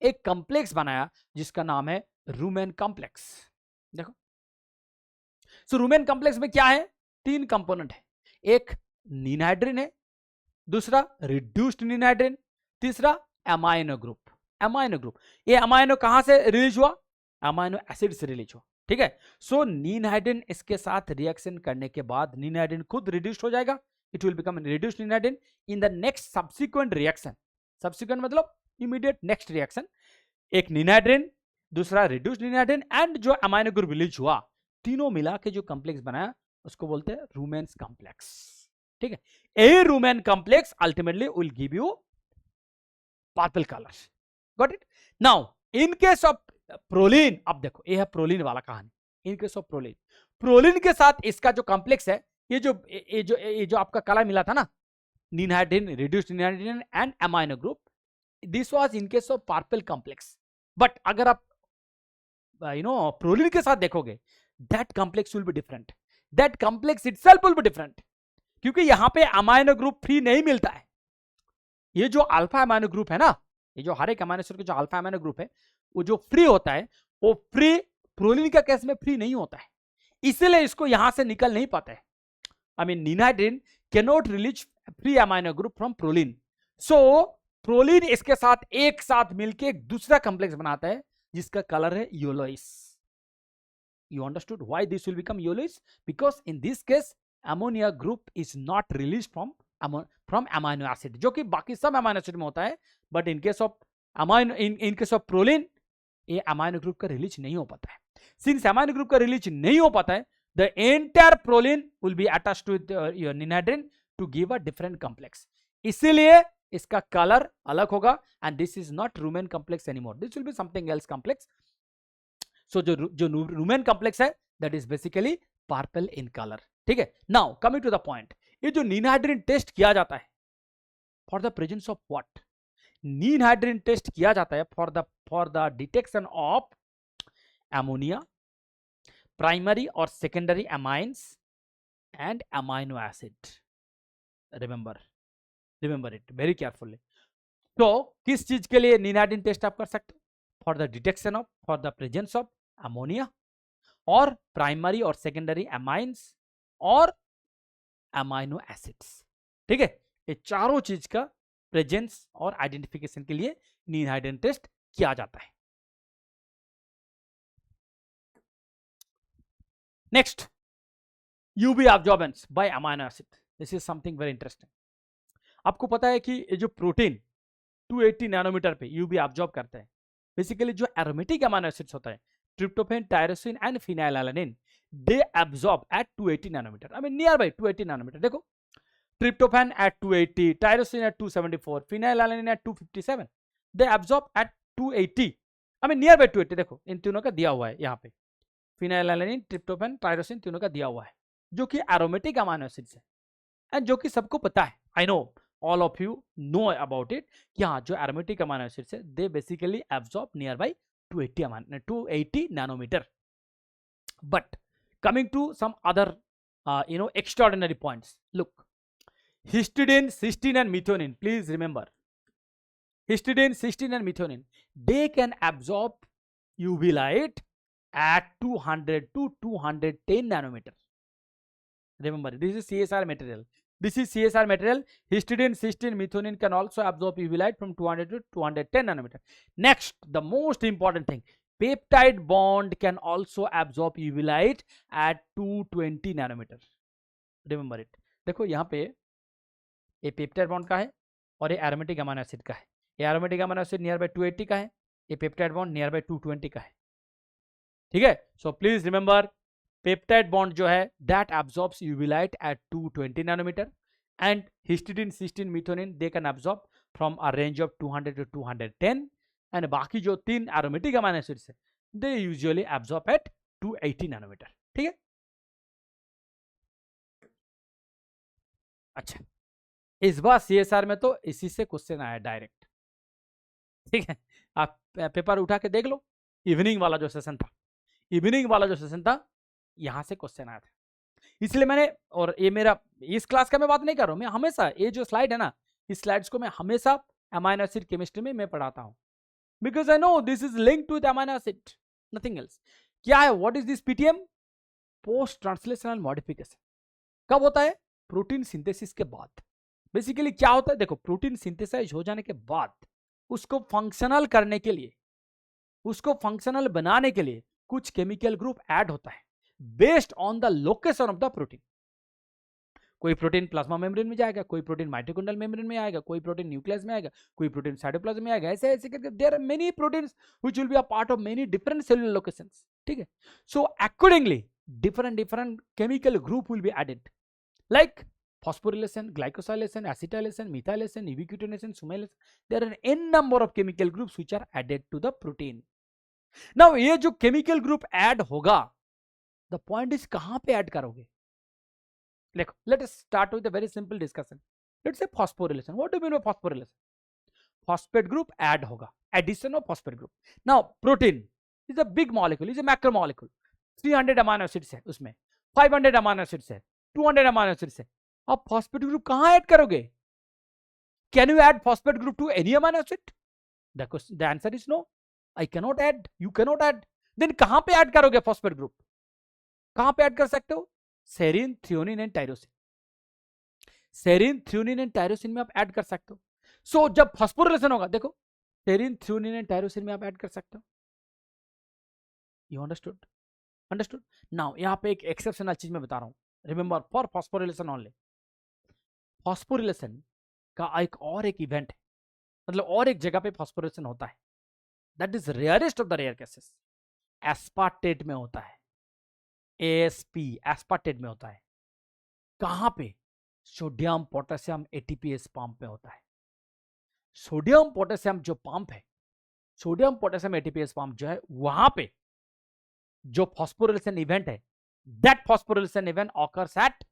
एक कॉम्प्लेक्स बनाया जिसका नाम है रूमेन कॉम्प्लेक्स। देखो सो रूमेन कॉम्प्लेक्स में क्या है, 3 कंपोनेंट है, एक नीन हाइड्रिन है, दूसरा रिड्यूस्ड नीन हाइड्रिन, तीसरा अमाइनो ग्रुप। अमाइनो ग्रुप, ये अमाइनो कहां से रिलीज हुआ, अमाइनो एसिड से रिलीज हुआ, ठीक है। सो नीन हाइड्रिन इसके साथ रिएक्शन करने के बाद नीन हाइड्रिन खुद रिड्यूस्ड हो जाएगा, इट विल बिकम रिड्यूस्ड नीन hydrin in the next subsequent reaction, subsequent मतलब इमीडिएट नेक्स्ट रिएक्शन, एक नीन हाइड्रिन, दूसरा रिड्यूस्ड नीन हाइड्रिन एंड जो अमाइनो ग्रुप रिलीज हुआ, तीनों मिला के जो कॉम्प्लेक्स बनाया उसको बोलते हैं रूमेन कॉम्प्लेक्स, ठीक है। A Ruhemann complex ultimately will give you purple colour. Got it? Now in case of proline, अब देखो ये है प्रोलीन वाला कहानी, इन केस ऑफ प्रोलीन के साथ इसका जो कॉम्प्लेक्स है, ये जो आपका कलर मिला था ना, नीन हाइड्रिन, रिड्यूस्ड नीन hydrin and amino group, this was in case of purple complex. But अगर आप प्रोलीन के साथ देखोगे, that complex will be different, that complex itself will be different, क्योंकि यहां पे अमाइनो ग्रुप फ्री नहीं मिलता है। ये जो अल्फा अमाइनो ग्रुप है ना, ये जो हर एक अमाइनो एसिड का जो अल्फा अमाइनो ग्रुप है वो जो फ्री होता है, वो फ्री प्रोलीन का केस में फ्री नहीं होता है। इसीलिए इसको यहां से निकल नहीं पाता है. I mean, ninhydrin cannot release free amino group from proline. So proline इसके साथ एक साथ मिलके एक दूसरा कॉम्प्लेक्स बनाता है जिसका कलर है yellowish. You understood why this will become yellowish? Because in this case ammonia group is not released from amino acid, जो कि बाकी सब अमाइनो एसिड में होता है, but in case of proline ये अमाइनो ग्रुप का रिलीज नहीं हो पाता है. सिंस अमाइनो ग्रुप का रिलीज नहीं हो पाता है, the entire proline will be attached to your ninhydrin to give a different complex. इसीलिए इसका कलर अलग होगा, and this is not rumen complex anymore. This will be something else complex. So जो rumen complex है that is basically purple in color. ठीक है. Now coming to the point, ये जो ninhydrin टेस्ट किया जाता है for the presence of what? ninhydrin test किया जाता है for the detection of ammonia, primary or secondary amines and amino acid. Remember it very carefully. तो किस चीज के लिए ninhydrin टेस्ट आप कर सकते हो? For the detection of, for the presence of ammonia और primary और secondary amines और amino acids. ठीक है. ये चारों चीज का प्रेजेंस और आइडेंटिफिकेशन के लिए ninhydrin टेस्ट किया जाता है. Next, UV absorbance by amino acid. This is something very interesting. आपको पता है कि ये जो प्रोटीन 280 नैनोमीटर पे यूवी अब्जॉर्ब करता है. बेसिकली जो एरोमेटिक अमाइनो एसिड्स होता है, tryptophan, tyrosine and phenylalanine, they absorb at 280 nanometre. I mean near by 280 nanometre. देखो, tryptophan at 280, tyrosine at 274, phenylalanine at 257. They absorb at 280. I mean near by 280. देखो, इन तीनों का दिया हुआ है यहाँ पे. फिनाइलएलानिन, ट्रिप्टोफैन, टायरोसिन तीनों का दिया हुआ है, जो कि एरोमेटिक अमाइनो एसिड्स है एंड जो कि सबको पता है. I know all of you know about it. यहाँ जो एरोमेटिक अमाइनो एसिड्स है, they basically absorb near by 280 nanometre. But coming to some other extraordinary points. Look, histidine, cysteine and methionine, please remember, histidine, cysteine and methionine, they can absorb UV light at 200 to 210 nanometer. Remember, this is CSR material. This is CSR material. Histidine, cysteine, methionine can also absorb UV light from 200 to 210 nanometer. Next, the most important thing, peptide bond can also absorb UV light at 220 nanometer. Remember it. देखो यहाँ पे ये peptide bond का है और ये aromatic amino acid का है. ये aromatic amino acid near by 280 का है, ये पेप्टाइड बॉन्ड नियर बाय 220 का है. ठीक है. So please remember, peptide bond जो है that absorbs UV light at 220 nanometre and histidine, cysteine, methionine they can absorb from a range of 200 to 210 and बाकी जो तीन एरोमेटिक अमाइनो एसिड्स है they usually absorb at 280 nanometre. ठीक है. अच्छा, इस बार सीएसआर में तो इसी से क्वेश्चन आया डायरेक्ट. ठीक है, आप पेपर उठा के देख लो. इवनिंग वाला जो सेशन था, यहां से क्वेश्चन आया था. इसलिए मैंने, और ये मेरा इस क्लास का मैं बात नहीं कर रहा हूं, मैं हमेशा ये जो स्लाइड है ना, इस स्लाइड्स को मैं हमेशा अमाइनो एसिड केमिस्ट्री में मैं पढ़ाता हूं, because I know this is linked to the amino acid, nothing else. क्या है, what is this PTM? Post translational modification. कब होता है? प्रोटीन सिंथेसिस के बाद. बेसिकली क्या होता है, देखो, प्रोटीन सिंथेसाइज हो जाने के बाद उसको फंक्शनल करने के लिए, उसको फंक्शनल बनाने के लिए कुछ केमिकल ग्रुप ऐड होता है based on the location of the protein. कोई प्रोटीन प्लाज्मा मेम्ब्रेन में जाएगा, कोई प्रोटीन माइटोकॉन्ड्रियल मेम्ब्रेन में आएगा, कोई प्रोटीन न्यूक्लियस में आएगा, कोई प्रोटीन साइटोप्लाज्म में आएगा. ऐसे ऐसे करके there are many proteins which will be a part of many different cellular locations. ठीक है. So accordingly different chemical group will be added, like phosphorylation, glycosylation, acetylation, methylation, ubiquitination, sumaylation. There are n number of chemical groups which are added to the protein. Now ये जो chemical group add होगा, the point is कहाँ पे add करोगे? देखो, let us start with a very simple discussion. Let's say phosphorylation. What do you mean by phosphorylation? Phosphate group add होगा, addition of phosphate group. Now protein is a big molecule, is a macromolecule. 300 amino acids है उसमें, 500 amino acids है, 200 amino acids है. आप phosphate group कहां add करोगे? Can you add phosphate group to any amino acid? The answer is no. I can not add, you can not add. Then कहां पे add करोगे फॉस्फेट ग्रुप? कहां पे ऐड कर सकते हो? Serine, threonine and tyrosine. Serine, threonine and tyrosine में आप ऐड कर सकते हो। सो जब फॉस्फोरिलेशन होगा, देखो सेरीन, थ्रियोनिन एंड टायरोसिन में आप ऐड कर सकते हो। You understood? अंडरस्टूड। नाउ यहां पे एक एक्सेप्शनल चीज मैं बता रहा हूं, remember for phosphorylation only. Phosphorylation का एक इवेंट है, मतलब और एक जगह पे फॉस्फोरिलेशन होता है, that is rarest of the rare cases. Aspartate में होता है, एएसपी एस्पार्टेट में होता है। कहां पे? सोडियम पोटेशियम एटीपीएस पंप में होता है। सोडियम पोटेशियम जो पंप है, सोडियम पोटेशियम एटीपीएस पंप जो है, वहां पे जो फॉस्फोरिलेशन इवेंट है, that phosphorylation event occurs at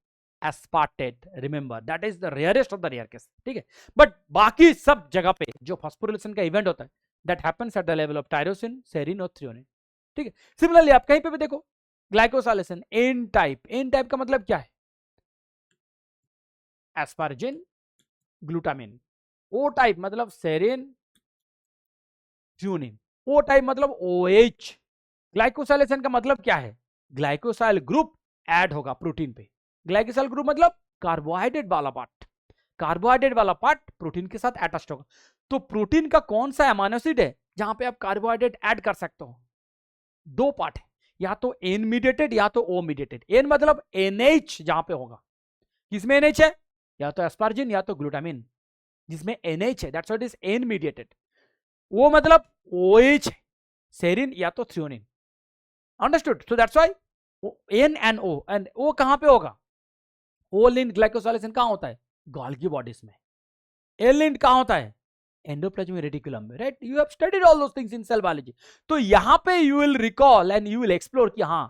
aspartate. Remember that is the rarest of the rare case, ठीक है। बट बाकी सब जगह पे जो फॉस्फोरिलेशन का इवेंट होता है, that happens at the level of tyrosine, serine और थ्रियोनिन, ठीक है। सिमिलरली आप कहीं पे भी देखो glycosylation N type, N type का मतलब क्या है? Asparagine, glutamine. ओ टाइप मतलब सेरीन, थ्रियोनिन। ओ टाइप मतलब OH। ग्लाइकोसाइलेशन का मतलब क्या है? ग्लाइकोसाइल ग्रुप ऐड होगा प्रोटीन पे। ग्लाइकोसाइल ग्रुप मतलब कार्बोहाइड्रेट वाला पार्ट, कार्बोहाइड्रेट वाला पार्ट प्रोटीन के साथ अटैच्ड होगा। तो प्रोटीन का कौन सा अमीनो एसिड है जहां पे आप कार्बोहाइड्रेट ऐड कर सकते हो? दो पार्ट है, या तो एन मीडिएटेड या तो ओ मीडिएटेड। एन मतलब NH जहां पे होगा, किसमें NH है? या तो एस्पार्जिन या तो ग्लूटामिन, जिसमें NH है, that's what is an mediated. वो मतलब OH है, सेरीन या तो threonine. Understood? So that's why N and O, and O कहां पे होगा? O लिंक्ड ग्लाइकोसाइलेशन कहां होता है? गोल्गी बॉडीज में। L लिंक्ड कहां होता है? एंडोप्लाज्मिक रेटिकुलम में, right? You have studied all those things in cell biology. तो यहां पे you will recall and you will explore कि हां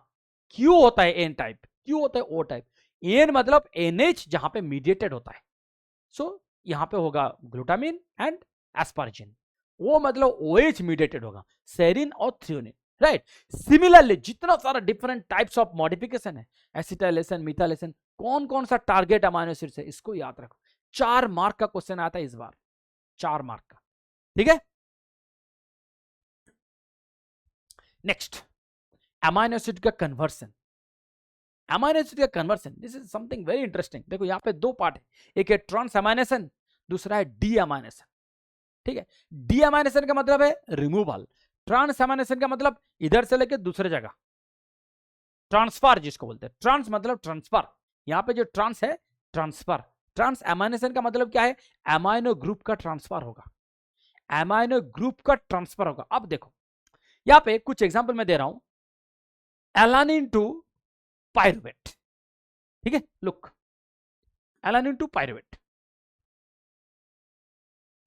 क्यों होता है एन टाइप, क्यों होता है ओ टाइप। एन मतलब NH जहां पे मीडिएटेड होता है, सो यहां पे होगा ग्लूटामिन एंड एस्पार्जिन। ओ मतलब OH मीडिएटेड होगा, सेरीन और थ्रियोनिन, राइट? सिमिलरली जितना सारा डिफरेंट टाइप्स ऑफ मॉडिफिकेशन है, एसिटाइलेशन, मिथाइलेशन, कौन कौन सा टारगेट अमीनो एसिड्स है, इसको याद रखो। 4 मार्क का क्वेश्चन आता है इस बार, 4 मार्क का, ठीक है। नेक्स्ट, अमीनो एसिड का कन्वर्सन। अमीनो एसिड का conversion, this is something very interesting. देखो यहाँ पे दो पार्ट है, एक है ट्रांसअमाइनेशन, दूसरा है डीअमाइनेशन, ठीक है। डीअमाइनेशन का मतलब है रिमूवल, ट्रांसअमाइनेशन का मतलब इधर से लेके दूसरे जगह, ट्रांसफर जिसको बोलते हैं। ट्रांस मतलब ट्रांसफर, यहाँ पे जो ट्रांस है ट्रांसफर। ट्रांसअमाइनेशन का मतलब क्या है? अमाइनो ग्रुप का ट्रांसफर होगा, अमाइनो ग्रुप का ट्रांसफर होगा। अब देखो यहाँ पे कुछ एग्जांपल मैं दे रहा हूं, एलानिन टू पायरुवेट, ठीक है। लुक, एलानिन टू पायरुवेट,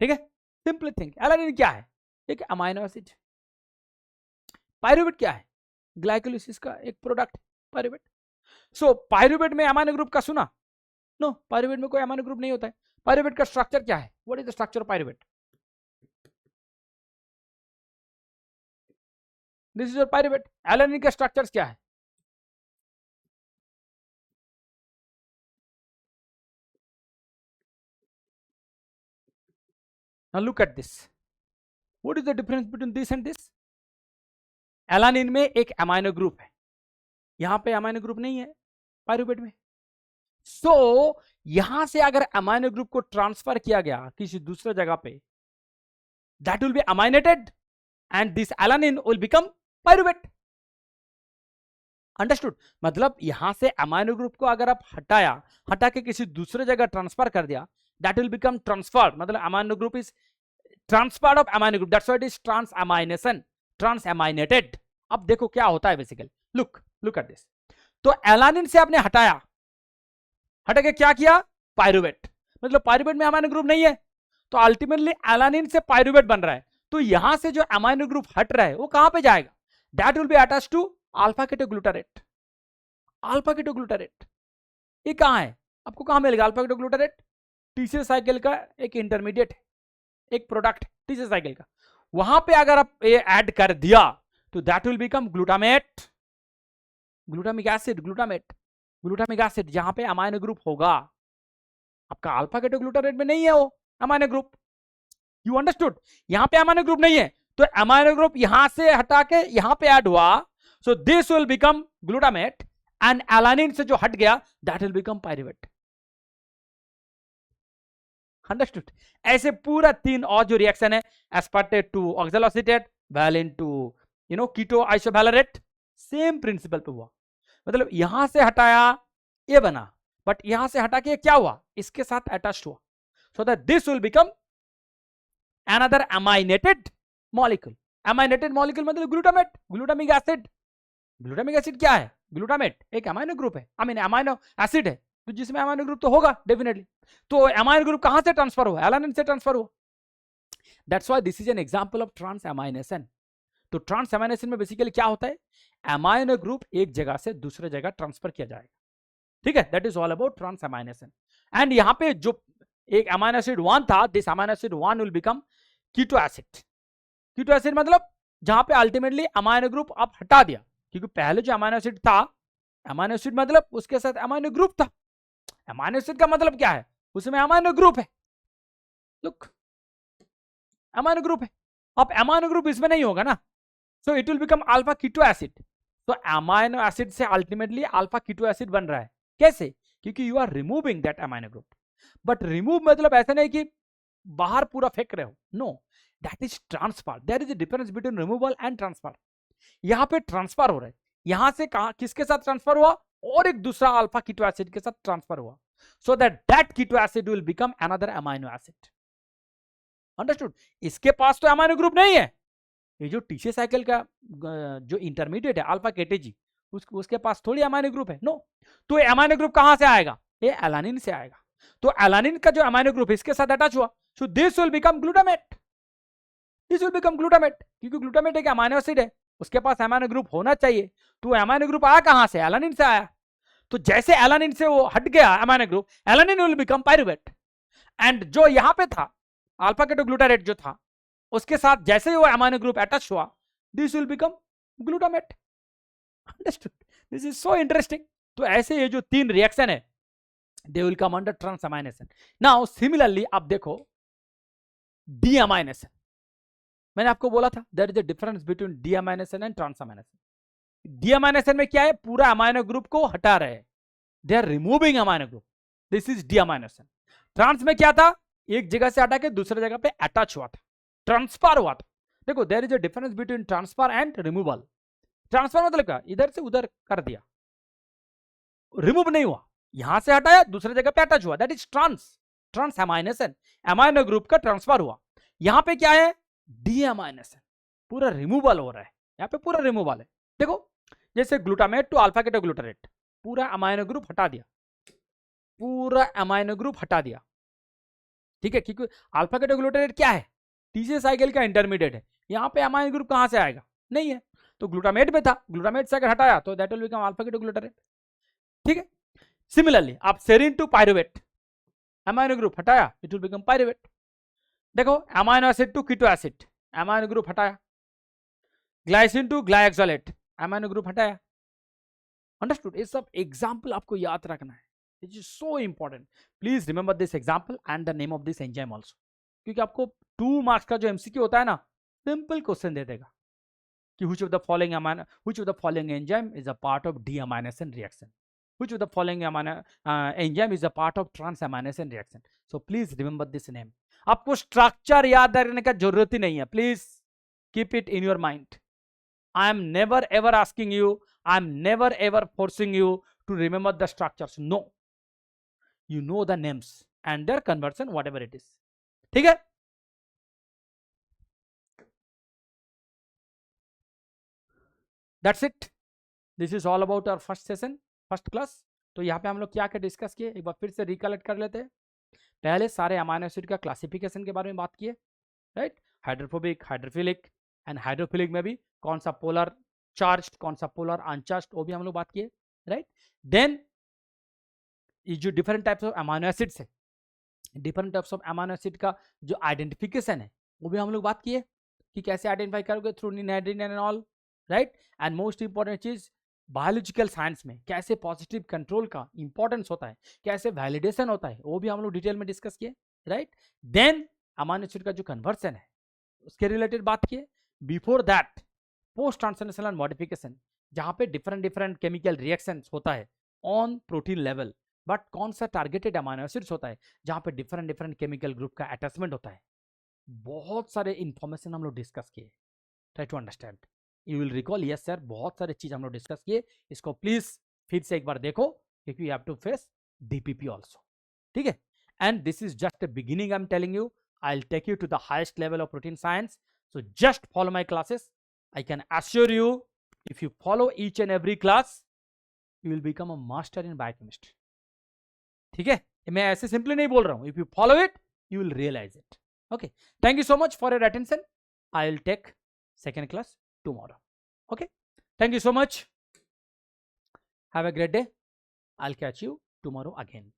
ठीक है। सिंपली थिंक, एलानिन क्या है? एक अमाइनो एसिड। पायरुवेट क्या है? ग्लाइकोलिसिस का एक प्रोडक्ट, पायरुवेट। सो पायरुवेट में अमाइनो ग्रुप का सुना? नो, पायरुवेट में कोई अमाइनो ग्रुप नहीं होता है। पायरुवेट का स्ट्रक्चर क्या है? What is the structure of pyruvate? This is your pyruvate. Alanine का स्ट्रक्चर क्या है? Now look at this. What is the difference between this and this? Alanine में एक अमाइनो ग्रुप है, यहां पे अमाइनो ग्रुप नहीं है पायरुवेट में। सो यहां से अगर अमाइनो ग्रुप को ट्रांसफर किया गया किसी दूसरे जगह पे, that will be aminated and this alanine will become pyruvate. Understood? मतलब यहां से अमाइनो ग्रुप को अगर आप हटा के किसी दूसरे जगह ट्रांसफर कर दिया, दैट विल बिकम ट्रांसफर्ड, मतलब amino group is transferred of amino group, that's why it is transamination, transaminated. अब देखो क्या होता है बेसिकली, लुक एट दिस। तो एलानिन से आपने हटा के क्या किया? पायरुवेट। मतलब पायरुवेट में अमाइनो ग्रुप नहीं है, तो अल्टीमेटली एलानिन से पायरुवेट बन रहा है। तो यहां से जो अमाइनो ग्रुप हट रहा है वो कहां पे जाएगा? That will be attached to alpha ketoglutarate. Alpha ketoglutarate ये कहां है? आपको कहां मिलेगा अल्फा केटोग्लूटारेट? टीसी साइकिल का एक इंटरमीडिएट है, एक प्रोडक्ट टीसी साइकिल का। वहां पे अगर आप ये ऐड कर दिया तो that will become glutamate, glutamic acid, glutamic acid, जहां पे अमाइनो ग्रुप होगा। आपका अल्फा केटोग्लूटारेट में नहीं है वो अमाइनो ग्रुप। You understood? यहां पे अमाइनो ग्रुप नहीं है, तो अमाइनो ग्रुप यहां से हटा के यहां पे ऐड हुआ, so this will become glutamate and alanine से जो हट गया that will become pyruvate. Understood? ऐसे पूरा 3 और जो रिएक्शन है, aspartate to oxaloacetate, valine to keto isovalerate, same principle पे हुआ। मतलब यहां से हटाया ये बना, बट यहां से हटा के क्या हुआ, इसके साथ अटैच हुआ, so that this will become another aminated molecule. Aminated molecule मतलब glutamate, glutamic acid. Glutamic acid क्या है? ग्लूटामेट एक अमाइनो ग्रुप है, आई मीन अमाइनो एसिड है, तो जिसमें अमाइनो ग्रुप तो होगा डेफिनेटली। तो अमाइनो ग्रुप कहां से ट्रांसफर हुआ? एलानिन से ट्रांसफर हुआ। That's why this is an example of transamination. तो ट्रांस अमाइनेशन में बेसिकली क्या होता है, अमाइनो ग्रुप एक जगह से दूसरे जगह ट्रांसफर किया जाएगा, ठीक है? That is all about transamination. And यहां पे जो एक अमाइनो एसिड 1 था, this amino acid 1 will become keto acid. Keto acid मतलब जहां पे अल्टीमेटली अमाइनो ग्रुप आप हटा दिया, क्योंकि पहले जो अमाइनो एसिड था, अमाइनो एसिड मतलब उसके साथ अमाइनो ग्रुप था। अमाइनो एसिड का मतलब क्या है? उसमें अमाइनो ग्रुप है, लुक अमाइनो ग्रुप है। अब अमाइनो ग्रुप इसमें नहीं होगा ना, so it will become alpha keto acid. तो अमाइनो एसिड से अल्टीमेटली अल्फा कीटो एसिड बन रहा है। कैसे? क्योंकि you are removing that amino group. But remove मतलब ऐसा नहीं कि बाहर पूरा फेंक रहे हो, no, that is transfer. There is a difference between removal and transfer. यहां पे ट्रांसफर हो रहा है, यहां से कहां किसके साथ ट्रांसफर हुआ, और एक दूसरा अल्फा कीटो एसिड के साथ ट्रांसफर हुआ, so that keto acid will become another amino acid. Understood? इसके पास तो अमाइनो ग्रुप नहीं है, ये जो टीसी साइकिल का जो इंटरमीडिएट है अल्फा केटेजी, उसके पास थोड़ी अमाइनो ग्रुप है, नो। तो ये अमाइनो ग्रुप कहां से आएगा? ये एलानिन से आएगा। तो एलानिन का जो अमाइनो ग्रुप इसके साथ अटैच हुआ, so this will become glutamate. This will become glutamate, क्योंकि ग्लूटामेट एक अमाइनो एसिड है, उसके पास अमाइनो ग्रुप होना चाहिए। तो अमाइनो ग्रुप आया कहां से? एलानिन से आया। तो जैसे एलानिन से वो हट गया amino group, alanine will become pyruvate. And जो यहां पे था अल्फा केटोग्लूटारेट जो था, उसके साथ जैसे ही वो अमाइनो ग्रुप अटैच हुआ, this will become glutamate. Understood? This is so interesting. तो ऐसे ये जो 3 रिएक्शन है, they will come under transamination. Now similarly आप देखो डीअमाइनेशन। मैंने आपको बोला था there is a difference between deamination and transamination. Deamination में क्या है, पूरा अमाइनो ग्रुप को हटा रहे हैं, they are removing amino group, this is deamination. Trans में क्या था, एक जगह से हटा के दूसरे जगह पे अटैच हुआ था, ट्रांसफर हुआ था। देखो there is a difference between transfer and removal. Transfer मतलब क्या, इधर से उधर कर दिया, रिमूव नहीं हुआ, यहां से हटाया दूसरे जगह पे अटैच हुआ, दैट इज ट्रांसअमाइनेशन। अमाइनो ग्रुप का ट्रांसफर हुआ। यहां पे क्या है, डीअमाइनेशन, पूरा रिमूवल हो रहा है, यहां पे पूरा रिमूवल है। देखो जैसे ग्लूटामेट टू अल्फा केटोग्लूटारेट, पूरा अमाइनो ग्रुप हटा दिया, पूरा अमाइनो ग्रुप हटा दिया, ठीक है? क्योंकि अल्फा केटोग्लूटारेट क्या है, टीसी साइकिल का इंटरमीडिएट है, यहां पे अमाइनो ग्रुप कहां से आएगा, नहीं है। तो ग्लूटामेट में था, ग्लूटामेट से अगर हटाया तो that will become alpha ketoglutarate, ठीक है? सिमिलरली आप serine to pyruvate, amino group हटाया, इट विल बिकम पायरुवेट। देखो amino acid to keto acid, amino group हटाया, glycine to glyoxylate, amino group हटाया। अंडरस्टूड? ये सब एग्जांपल आपको याद रखना है, it is so important. Please remember this example and the name of this enzyme also, क्योंकि आपको 2 मार्क्स का जो एमसीक्यू होता है ना, सिंपल क्वेश्चन दे देगा कि which of the following enzyme is a part of deamination reaction, which of the following enzyme is a part of transamination reaction. So please remember this name. आपको structure याद रखने का जरूरत ही नहीं है, please keep it in your mind. I am never ever asking you, I am never ever forcing you to remember the structures. No, you know the names and their conversion, whatever it is. ठीक है? That's it. This is all about our first session, first class. तो यहाँ पे हम लोग क्या क्या discuss किए, एक बार फिर से रिकलेक्ट कर लेते हैं। पहले सारे अमाइनो एसिड का क्लासिफिकेशन के बारे में बात किए, right? Hydrophobic, hydrophilic and hydrophilic में भी कौन सा पोलर चार्ज्ड, कौन सा पोलर अनचार्ज्ड, वो भी हम लोग बात किए, राइट? देन ये जो different types of amino acids है, different types of amino acid का जो आइडेंटिफिकेशन है वो भी हम लोग बात किए कि कैसे आइडेंटिफाई करोगे through ninhydrin and all, right? And most important चीज बायोलॉजिकल साइंस में कैसे पॉजिटिव कंट्रोल का इंपॉर्टेंस होता है, कैसे वैलिडेशन होता है, वो भी हम लोग डिटेल में डिस्कस किए, राइट? देन अमाइनो एसिड का जो कन्वर्सन है उसके रिलेटेड बात किए। Before that post translational modification, जहां पे डिफरेंट डिफरेंट केमिकल रिएक्शंस होता है ऑन प्रोटीन लेवल, बट कौन सा टारगेटेड अमाइनो एसिड्स होता है जहां पे डिफरेंट डिफरेंट केमिकल ग्रुप का अटैचमेंट होता है। बहुत सारे इंफॉर्मेशन हम लोग डिस्कस किए। Try to understand, you will recall, yes sir बहुत सारे चीज हम लोग डिस्कस किए, इसको प्लीज फिर से एक बार देखो क्योंकि you have to face DPP also, ठीक है। And this is just a beginning, I am telling you, I will take you to the highest level of protein science, so just follow my classes. I can assure you, if you follow each and every class, you will become a master in biochemistry. ठीक है, मैं ऐसे simply नहीं बोल रहा हूं, if you follow it you will realize it. Okay, thank you so much for your attention. I will take second class tomorrow. Okay, thank you so much, have a great day. I'll catch you tomorrow again.